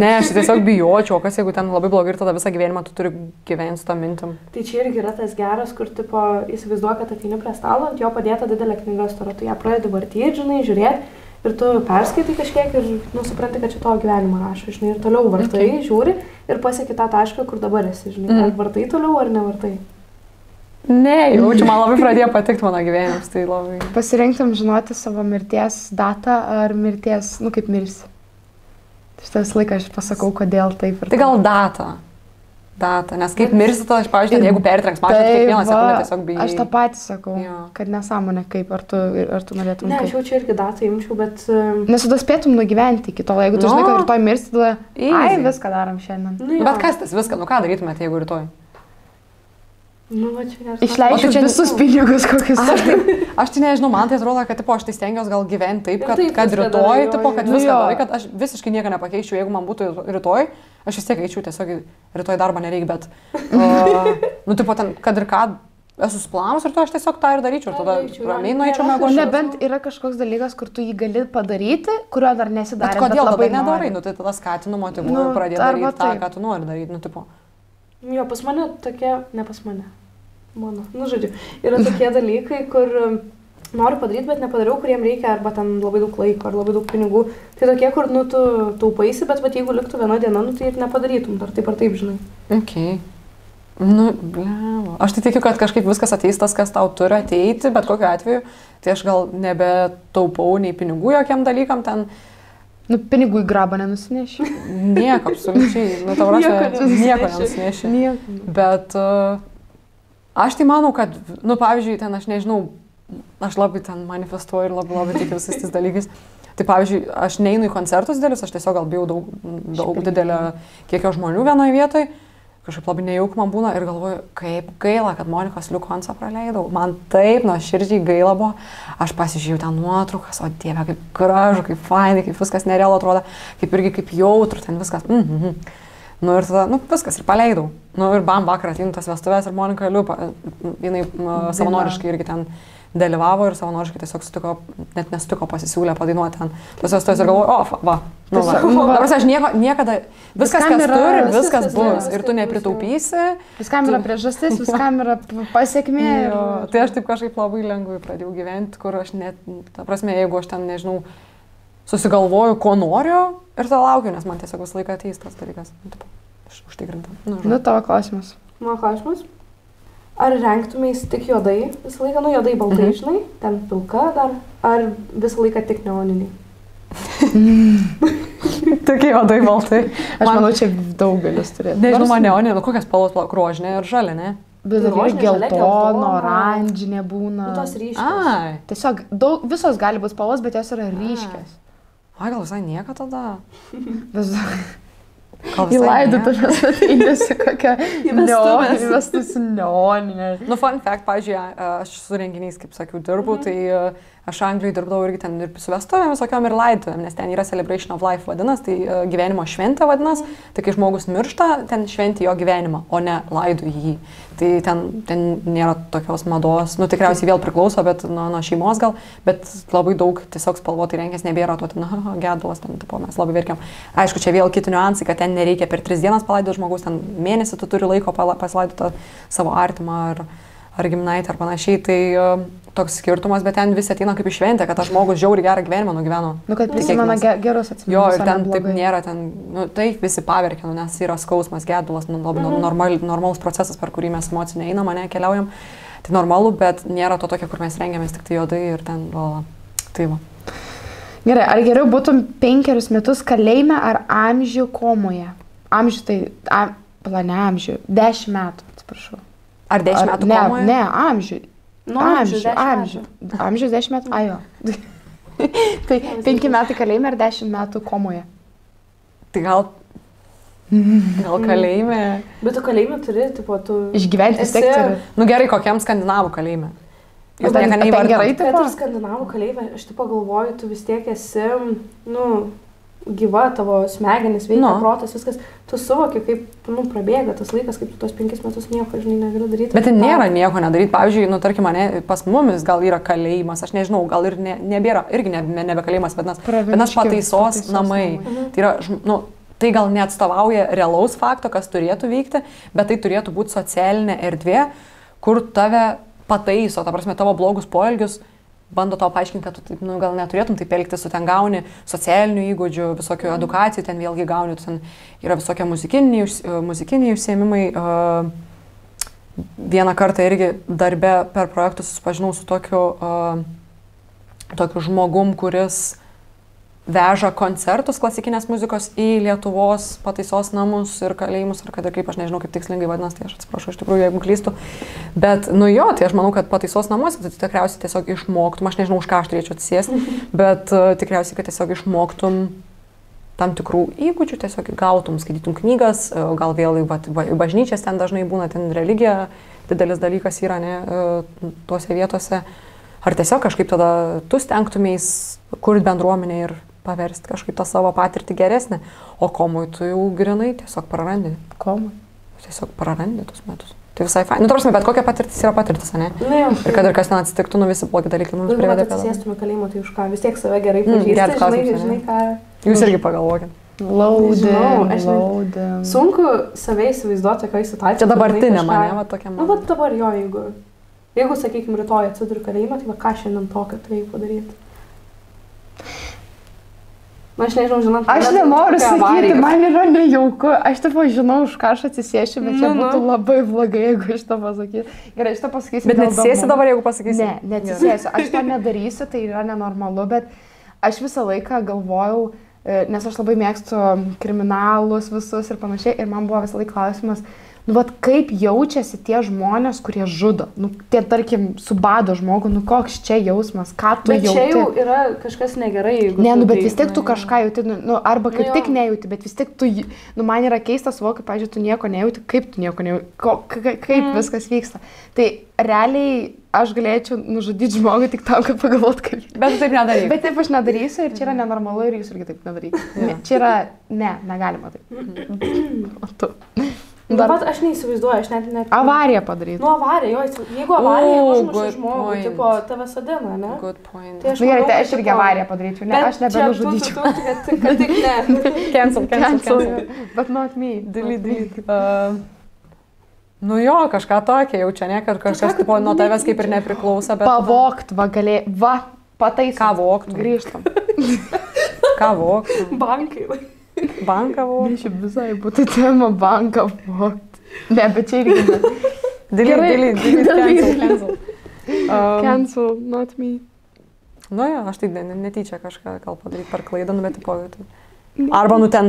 C: Ne, aš tiesiog bijočiau, o kas jeigu ten labai blogai ir tada visą gyvenimą tu turi gyventi su tą mintim.
A: Tai čia irgi yra tas geras, kur, tipo, įsivaizduoju, kad ateini prie stalo, ant jo padėta didelė knyga stora, tu ją pradedi vartyti, žinai, žiūrėti ir tu perskaitai kažkiek ir, nu, supranti, kad čia tavo gyvenimą rašo, žinai, ir toliau vartai, žiūri ir pasieki tą tašką, kur dabar esi, žinai, ar vartai toliau, ar nevartai.
C: Ne, jaučiu, man labai pradėjo patikti mano gyvenimas, tai labai.
B: Pasirinktum žinoti savo mirties datą ar mirties, nu, kaip mirsi. Šitas laikas aš pasakau, kodėl taip ir
C: Tai gal datą. Datą, nes kaip mirsi, tada aš, pavyzdžiui, jeigu pertrenks mašą, tai kiekvieną sekundę tiesiog bijai.
B: Aš tą patį sakau,
C: Jo.
B: kad nesąmonė kaip, ar tu norėtum
A: Ne,
B: kaip.
A: aš jau čia irgi datą imčiau, bet...
B: Nes tu tada spėtum nugyventi iki to, jeigu tu žinai, kad rytoj mirsi, tada
C: Easy.
B: ai, viską darom šiandien.
A: Nu, jo.
C: Bet kas tas viską, nu ką darytumėte, jeigu rytoj?
A: Nu, va, čia geras.
B: Išleidžiu
C: O tu čia-
B: visus pinigus, kokius
C: Aš tai nežinau, man tai atrodo, kad tipo, aš tai stengiuosi gal gyventi taip,
A: Ir
C: kad,
A: taip
C: kad
A: viską
C: rytoj,
A: darai, jo,
C: tipo,
A: jo.
C: kad
B: Nu
C: viską
B: jo.
C: darai, kad aš visiškai nieko nepakeičiau, jeigu man būtų rytoj, aš vis tiek eičiau tiesiog rytoj darbą nereikia, bet, nu, tipo, ten, kad ir ką, esu suplanus ir to aš tiesiog tą ir daryčiau, ir tada
A: Daryčiau, jo.
C: ramiai nueičiau
A: Nėra
C: mėgoti.
B: Nebent yra kažkoks dalykas, kur tu jį gali padaryti, kurio dar
C: Bet
B: nesidarė.
C: kodėl tada nedarai, nu tai tada skatinu, motyvuoju,
B: Nu,
C: nu, pradėti
B: arba
C: daryti tą,
B: taip.
C: ką tu nori daryti, nu, tipo.
A: Jo, pas mane tokie, ne pas mane, mano, nu žodžiu, yra tokie dalykai, kur noriu padaryti, bet nepadariau, kuriem reikia arba ten labai daug laiko, ar labai daug pinigų. Tai tokie, kur, nu, tu taupaisi, bet jeigu liktų viena diena, nu, tai ir nepadarytum, dar taip ar taip, žinai.
C: Okay. Nu, blemo. Aš tai tikiu, kad kažkaip viskas ateis tas, kas tau turi ateiti, bet kokiu atveju, tai aš gal nebetaupau nei pinigų jokiam dalykam ten.
B: Nu, pinigų į grabą nenusineši.
C: Nieko, absoliučiai. Nu, tau rašė, nieko nenusineši.
B: Nieko.
C: Bet aš tai manau, kad, nu, pavyzdžiui, ten aš nežinau, aš labai ten manifestuoju ir labai tikiu visais tais dalykais. Tai pavyzdžiui, aš neinu į koncertus didelius, aš tiesiog gal bijau daug didelio kiekio žmonių vienoje vietoje. Kažkaip labai nejauk man būna ir galvoju, kaip gaila, kad Monikos Liukoncą praleidau. Man taip nuoširdžiai gaila buvo. Aš pasižiūrėjau ten nuotraukas, o dieve, kaip gražu, kaip fainai, kaip viskas nerealu atrodo, kaip irgi kaip jautru, ten viskas. Nu ir tada, nu viskas ir paleidau. Nu ir bam, vakar ateinu tas vestuvės ir Monika Liupa, jinai savanoriškai irgi ten dalyvavo ir savanoriškai tiesiog sutiko, net nesutiko pasisiūlę padainuoti ten. Tas vestuvės ir galvoju, va. Nu, va. Dabar aš niekada, viskas, kas
B: yra-
C: turi, viskas
A: viskas
C: bus.
A: yra,
C: Ir tu
A: viskas
C: nepritaupysi.
B: Viskam yra priežastis, viskam yra pasiekmė.
C: Jo, tai aš taip kažkaip labai lengvai pradėjau gyventi, kur aš net, ta prasme, jeigu aš ten, nežinau, susigalvoju, ko noriu ir tada laukiu, nes man tiesiog visą laiką ateis tas dalykas. Aš užtikrinta.
B: Nu, tavo klausimas.
A: Mano klausimas. Ar rengtumės tik juodai visą laiką, nu juodai baltai, žinai, ten pilka dar, ar visą laiką tik neoniniai?
C: Tokie juodai baltai.
B: Aš manau, čia daugelis turėtų.
C: Nežinau, man neonė, nu kokias spalvos, rožinė ir žalia, ne?
B: Bet
A: Tai
B: ir
A: rožinė, žalia,
B: geltono,
A: geltona.
B: oranžinė būna.
A: Nu tos ryškios.
C: Ai,
B: Tiesiog visos gali būti spalvos, bet jos yra ryškios.
C: gal visai nieko tada.
B: Vis
C: Gal
B: į
C: visai
B: laidotuvės ateinėsi kokią
A: vestuves.
B: Vestus neoninę.
C: Nu, fun fact, pavyzdžiui, aš su renginiais, kaip sakiau, dirbu, tai aš Anglijoje dirbdavau irgi ten ir su vestuvėm, visokiom ir laidotuvėm, nes ten yra Celebration of Life vadinas, tai gyvenimo šventė vadinas, tai kai žmogus miršta, ten šventi jo gyvenimą, o ne laidu jį. Tai ten nėra tokios mados, nu tikriausiai vėl priklauso, bet nuo šeimos gal, bet labai daug tiesiog spalvotai rengės nebėra, to ten gedulas, ten tipo, mes labai verkiam. Aišku, čia vėl kiti niuansai, kad ten nereikia per 3 dienas palaidoti žmogus, ten mėnesį tu turi laiko pasilaidoti savo artimą ar giminaitį ar panašiai, tai toks skirtumas, bet ten visi ateina kaip iš šventę, kad tas žmogus žiauriai gerą gyvenimą nugyveno.
B: Nu, kad prisimena gerus atsiminimus.
C: Jo, ir ten taip nėra, ten, nu, taip visi paverkia, nu, nes yra skausmas, gedulas, nu, labai normalus procesas, per kurį mes emocinė einam, ne, keliaujam. Tai normalu, bet nėra to tokio, kur mes rengiamės tik tai juodai ir ten, tai va.
B: Gerai, ar geriau būtum 5 metus kalėjime ar amžių komoje? Amžių tai, ne amžių, 10 metų, atsiprašau.
C: Ar 10 metų
B: ne,
C: komoje?
B: ne, amžių.
A: Nu,
B: Amžius 10 metų. Ajo. Tai 5 metai kalėjime ir 10 metų komoje.
C: Tai gal kalėjime.
A: Bet tu kalėjime turi, tipo, tu...
B: Išgyventi vis tiek turi.
C: Nu gerai, kokiam skandinavų kalėjime.
B: Jūs ten gerai,
A: tai ir skandinavų kalėjime, aš tipo galvoju, tu vis tiek esi, nu, gyva, tavo smegenis veikia, protas, viskas. Tu suvoki, kaip, nu, prabėga tas laikas, kaip tu tos 5 metus nieko, žinai, negali daryti.
C: Bet tai nėra nieko nedaryti. Pavyzdžiui, nu, tarkim, pas mumis gal yra kalėjimas, aš nežinau, gal ir nebėra, irgi nebe kalėjimas, bet pataisos namai. Tai yra, nu, tai gal neatstovauja realaus fakto, kas turėtų vykti, bet tai turėtų būti socialinė erdvė, kur tave pataiso, ta prasme, tavo blogus poelgius, bando tau paaiškinti, kad tu taip, nu, gal neturėtum taip elgtis, tu ten gauni socialinių įgūdžių, visokių edukacijų, ten vėlgi gauni, ten yra visokie muzikiniai užsiėmimai. Vieną kartą irgi darbe per projektus susipažinau su tokiu žmogum, kuris veža koncertus klasikinės muzikos į Lietuvos pataisos namus ir kalėjimus, ar kad ir kaip, aš nežinau, kaip tikslingai vadinasi, tai aš atsiprašau, iš tikrųjų, jeigu klystu. Bet, nu jo, tai aš manau, kad pataisos namuose tu tikriausiai tiesiog išmoktum, aš nežinau, už ką aš turėčiau atsisėsti, bet tikriausiai, kad tiesiog išmoktum tam tikrų įgūdžių, tiesiog gautum, skaitytum knygas, gal vėl į bažnyčias ten dažnai būna, ten religija, didelis dalykas yra, ne, tuose vietose. Ar tiesiog kažkaip tada tu stengtumės kurti bendruomenę ir paversti kažkaip tą savo patirtį geresnę, o komui tu jau grinai tiesiog prarandi.
B: Komui?
C: Tiesiog prarandi tuos metus. Tai visai fain. Nu, tarsi, bet kokia patirtis yra patirtis, ne?
A: Nu, jau.
C: Ir kad ir kas ten atsitiktų, nu visi blogi dalykai mums privedė.
A: Jeigu atsisėstume kalėjimo, tai už ką? Vis tiek save gerai pažįsti, žinai ką...
C: Jūs irgi pagalvokit.
B: Laudė.
A: Sunku save įsivaizduoti, tokioj situacijoje.
C: Čia dabartinė mane, va tokia mane.
A: Nu, bet dabar jo, jeigu sakykime, rytoj atsiduriu kalėjimą, tai va ką šiandien tokio turėjau padaryti? Na, aš nežinau, žinot,
B: aš nenoriu sakyti, man yra nejauku, aš taip žinau, už ką aš atsisėšiu, bet čia būtų labai blogai, jeigu aš to pasakysiu. Gerai, aš to pasakysiu.
C: Bet neatsisėsi dabar, jeigu pasakysi?
B: Ne, neatsisėsiu, aš to nedarysiu, tai yra nenormalu, bet aš visą laiką galvojau, nes aš labai mėgstu kriminalus visus ir panašiai, ir man buvo visą laiką klausimas, nu, vat kaip jaučiasi tie žmonės, kurie žudo, nu, tie, tarkim, subado žmogų, nu, koks čia jausmas, ką tu jauti. Bet čia jau
A: yra kažkas negerai, jeigu...
B: Ne, nu, bet vis tiek tu kažką jauti, nu, arba kaip tik nejauti, bet vis tiek tu, nu, man yra keistas suvokai, pavyzdžiui, tu nieko nejauti, kaip tu nieko nejauti, kaip viskas vyksta. Tai realiai aš galėčiau nužudyti žmogų tik tam, kad pagalvot, kaip...
C: Bet tu taip nedaryk.
B: Bet taip aš nedarysiu ir čia yra nenormalu ir jūs irgi taip nedaryk. Ne, čia yra... Ne, negalima taip. O tu...
A: Dar... Bet aš neįsivaizduoju, aš net...
B: Avariją padaryti.
A: Nu, avariją, jo, jeigu avariją užmuši žmogų, tipo, tave sodina, ne?
C: Good point.
B: Tai gerai, tai aš irgi avariją padaryčiau, ne, aš nebenužudyčiau.
A: Kad tik ne.
C: Cancel.
B: But not me.
C: Delete. Nu jo, kažką tokio jaučia, ne, kad kažkas tipo nuo tavęs kaip ir nepriklauso, bet...
B: Pavogt, pataisant.
C: Ką vogt?
B: Grįžtam.
C: Ką vogt?
A: Bankai.
C: Banką vogt?
B: Ne, šiaip visai būtų tema banką vogt. Ne, bet čia irgi ne.
C: Delete.
B: Cancel, not me.
C: Nu jo, aš tai netyčia kažką gal padaryti per klaidą, bet tipo... Arba nu ten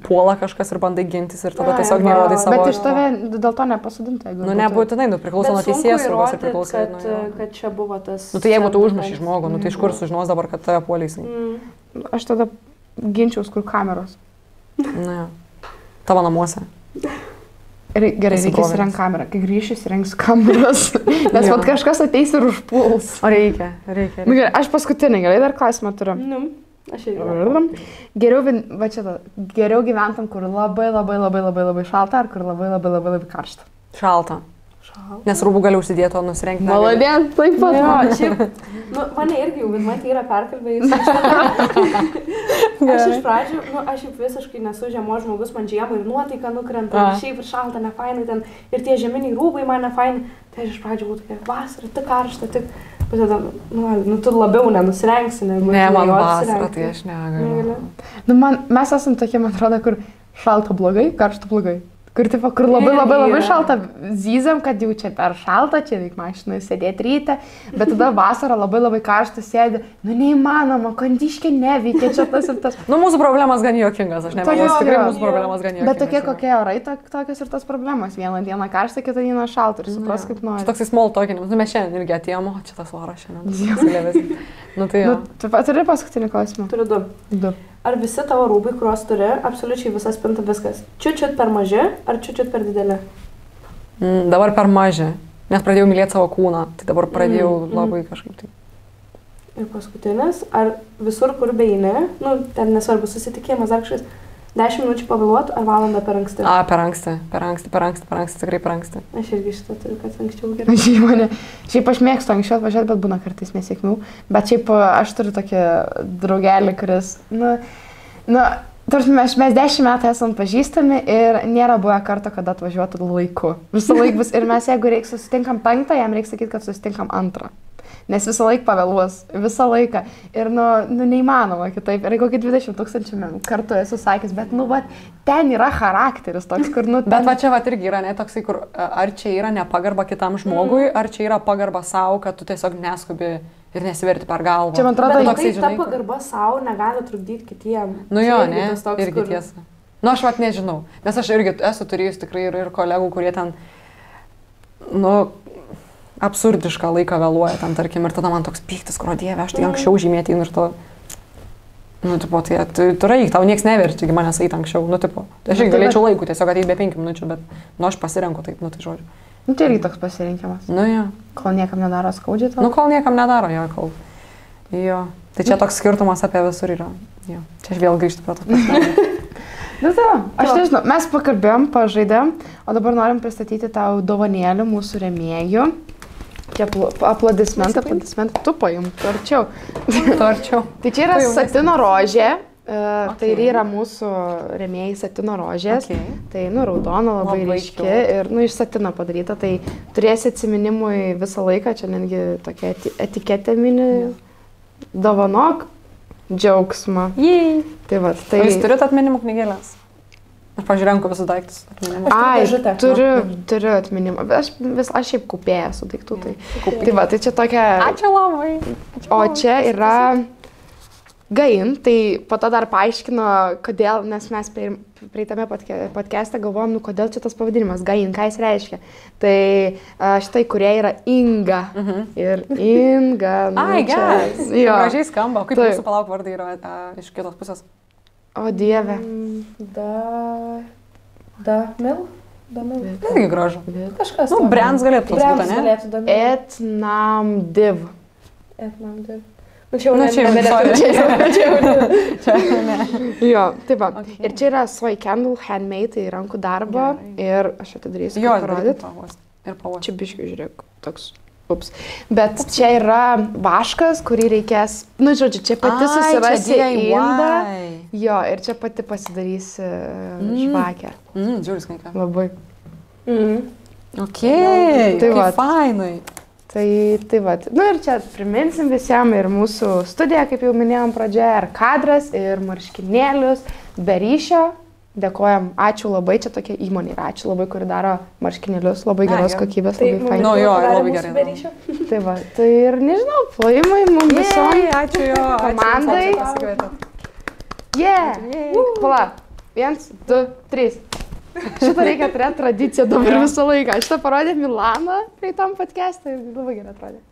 C: puola kažkas ir bandai gintis ir tada tiesiog nerodai savo...
B: Bet iš tave dėl to nepasodinta, jeigu...
C: Nu nebūtinai, priklauso nuo teisės saugos ir priklauso...
A: kad čia buvo tas...
C: Nu tai jeigu tu užmuši žmogų, nu tai iš kur sužinos dabar, kad tave puolysai?
B: Aš tada ginčiaus, kur kameros.
C: Na jo. Tavo namuose.
B: Gerai, reikia įsirengt kamerą. Kai grįšiu, įsirengsiu kameras. Nes vat kažkas ateis ir užpuls.
C: O reikia.
B: Nu, gerai, aš paskutinį, gerai, dar klausimą turiu.
A: Nu, aš irgi.
B: Geriau gyventam, kur labai šalta, ar kur labai karšta?
C: Šalta. Nes rūbų gali užsidėti, o nusirengti.
B: Maladien, taip pat.
A: Jo, šiaip, nu, mane irgi jau, bet man tai yra perkalbėjus. Aš iš pradžių, nu, aš jau visiškai nesu žiemos žmogus, man žiemą ir nuotaika nukrenta, šiaip ir šalta, nefainai ten, ir tie žieminiai rūbai man nefainai. Tai aš iš pradžių būtų tokia vasara, tik karšta, tik... Bet tada, nu, tu labiau nenusirengsi, negu...
C: Ne, man vasara, tai aš negaliu.
B: Nu, mes esam tokie, man atrodo, kur šalta blogai, karšta blogai. kur labai šalta, zyzam, kad jau čia per šalta, čia reik mašinai sėdėti ryte, bet tada vasarą labai karšta sėdi, nu neįmanoma, kondiškė neveikia, čia tas ir tas.
C: Nu, mūsų problemas gan juokingas, aš nemanau, tikrai mūsų problemas gan juokingas.
B: Bet tokie kokie orai, tokios ir tos problemos. Vieną dieną karšta, kitą dieną šalta ir supras kaip nori.
C: Čia toksai small talkinimas, nu mes šiandien irgi atėjom, o čia tas oras šiandien. Nu tai jo.
B: Tu turi paskutinį klausimą?
A: Turiu du. Ar visi tavo rūbai, kuriuos turi, absoliučiai visas spinta viskas? Čiut per maži ar čiut per dideli?
C: Dabar per maži, nes pradėjau mylėti savo kūną, tai dabar pradėjau labai kažkaip tai.
A: Ir paskutinis, ar visur, kur beini, nu, ten nesvarbu susitikimas, ar kažkas, 10 minučių pavėluot ar valandą per anksti?
C: Per anksti, tikrai per anksti.
A: Aš irgi šitą turiu, kad anksčiau gerai.
B: Šiaip aš mėgstu anksčiau atvažiuoti, bet būna kartais nesėkmių. Bet šiaip aš turiu tokį draugelį, kuris, mes 10 metų esam pažįstami ir nėra buvę karto, kada atvažiuotų laiku. Visą laiką bus ir mes jeigu susitinkam 5, jam reikia sakyti, kad susitinkam 2. Nes visą laiką pavėluos, visą laiką. Ir, neįmanoma kitaip. Ir kokį 20 000 kartų esu sakęs, bet, ten yra charakteris toks, kur,
C: Bet čia irgi yra, ne, toksai, kur ar čia yra nepagarba kitam žmogui, ar čia yra pagarba savo, kad tu tiesiog neskubi ir nesiverti per galvą.
B: Čia, man atrodo,
A: toksai, ta pagarba savo negali trukdyti kitiem.
C: Nu jo, ne, irgi tiesa. Nu, aš nežinau, nes aš irgi esu turėjus tikrai ir kolegų, kurie ten, absurdišką laiką vėluoja ten, tarkim, ir tada man toks pyktis, kur dieve, aš tai anksčiau žymėti ir to, tu raik, tau nieks neverti, manęs eiti anksčiau, aš irgi galėčiau laikų, tiesiog ateiti be 5 minučių, bet, aš pasirenku taip, tai žodžiu.
B: Tai irgi toks pasirinkimas.
C: Jo.
B: Kol niekam nedaro skaudžiai to?
C: Kol niekam nedaro, jo. Tai čia toks skirtumas apie visur yra. Jo. Čia aš vėl grįžtu prie to.
B: Aš nežinau, mes pakalbėjom, pažaidėm, o dabar norim pristatyti tau dovanėlį mūsų rėmėjų. Čia aplodismentai, tu paimk, arčiau. Tai čia yra satino rožė, tai yra mūsų rėmėjai satino rožės, tai raudona labai ryški ir iš satino padaryta, tai turėsi atsiminimui visą laiką, čia netgi tokia etiketė mini, dovanok džiaugsmą. Tai
C: jūs turit atminimų knygelės? Aš pažiūrėjau visus daiktus.
B: Turiu atminimą, bet aš šiaip kupėję su daiktų. Tai čia tokia...
C: Ačiū labai.
B: O čia yra Gain, tai po to dar paaiškino, kodėl, nes mes praeitame podcast'e galvojom, kodėl čia tas pavadinimas Gain, ką jis reiškia. Tai šitai kurie yra Inga. Ir Inga,
C: geras. Gražiai skamba. Kaip jūsų palauk vardai yra iš kitos pusės?
B: O dieve.
A: Damil?
C: Irgi gražu.
A: Kažkas.
C: Brands galėtų
A: būti, ne?
B: Etnamdiv.
A: Čia
B: Jo, taip va. Ir čia yra Soy Candle Handmade, tai rankų darbo. Ir aš atidarysiu, kaip parodyti. Čia biškiu, žiūrėk, toks. Bet čia yra vaškas, kurį reikės, žodžiu, čia pati susirasi indą. Jo, ir čia pati pasidarysi žvakę.
C: Žiūrės, kai ką.
B: Labai.
C: Kaip fainai.
B: Tai va. Ir čia priminsim visiems ir mūsų studiją, kaip jau minėjom pradžioje, ir kadras, ir marškinėlius, be ryšio. Dėkojam, ačiū labai, čia tokia įmonė yra, ačiū labai, kuri daro marškinėlius, labai geros kokybės, labai fainai.
C: Labai gerai.
B: Tai va, tai ir nežinau, plojimai mums visom.
C: Ačiū jo,
B: komandai. Pala, 1, 2, 3. Šitą reikia turėti tradiciją dabar visą laiką. Šitą parodė Milana praeitam podcast'e ir labai gerai atrodė.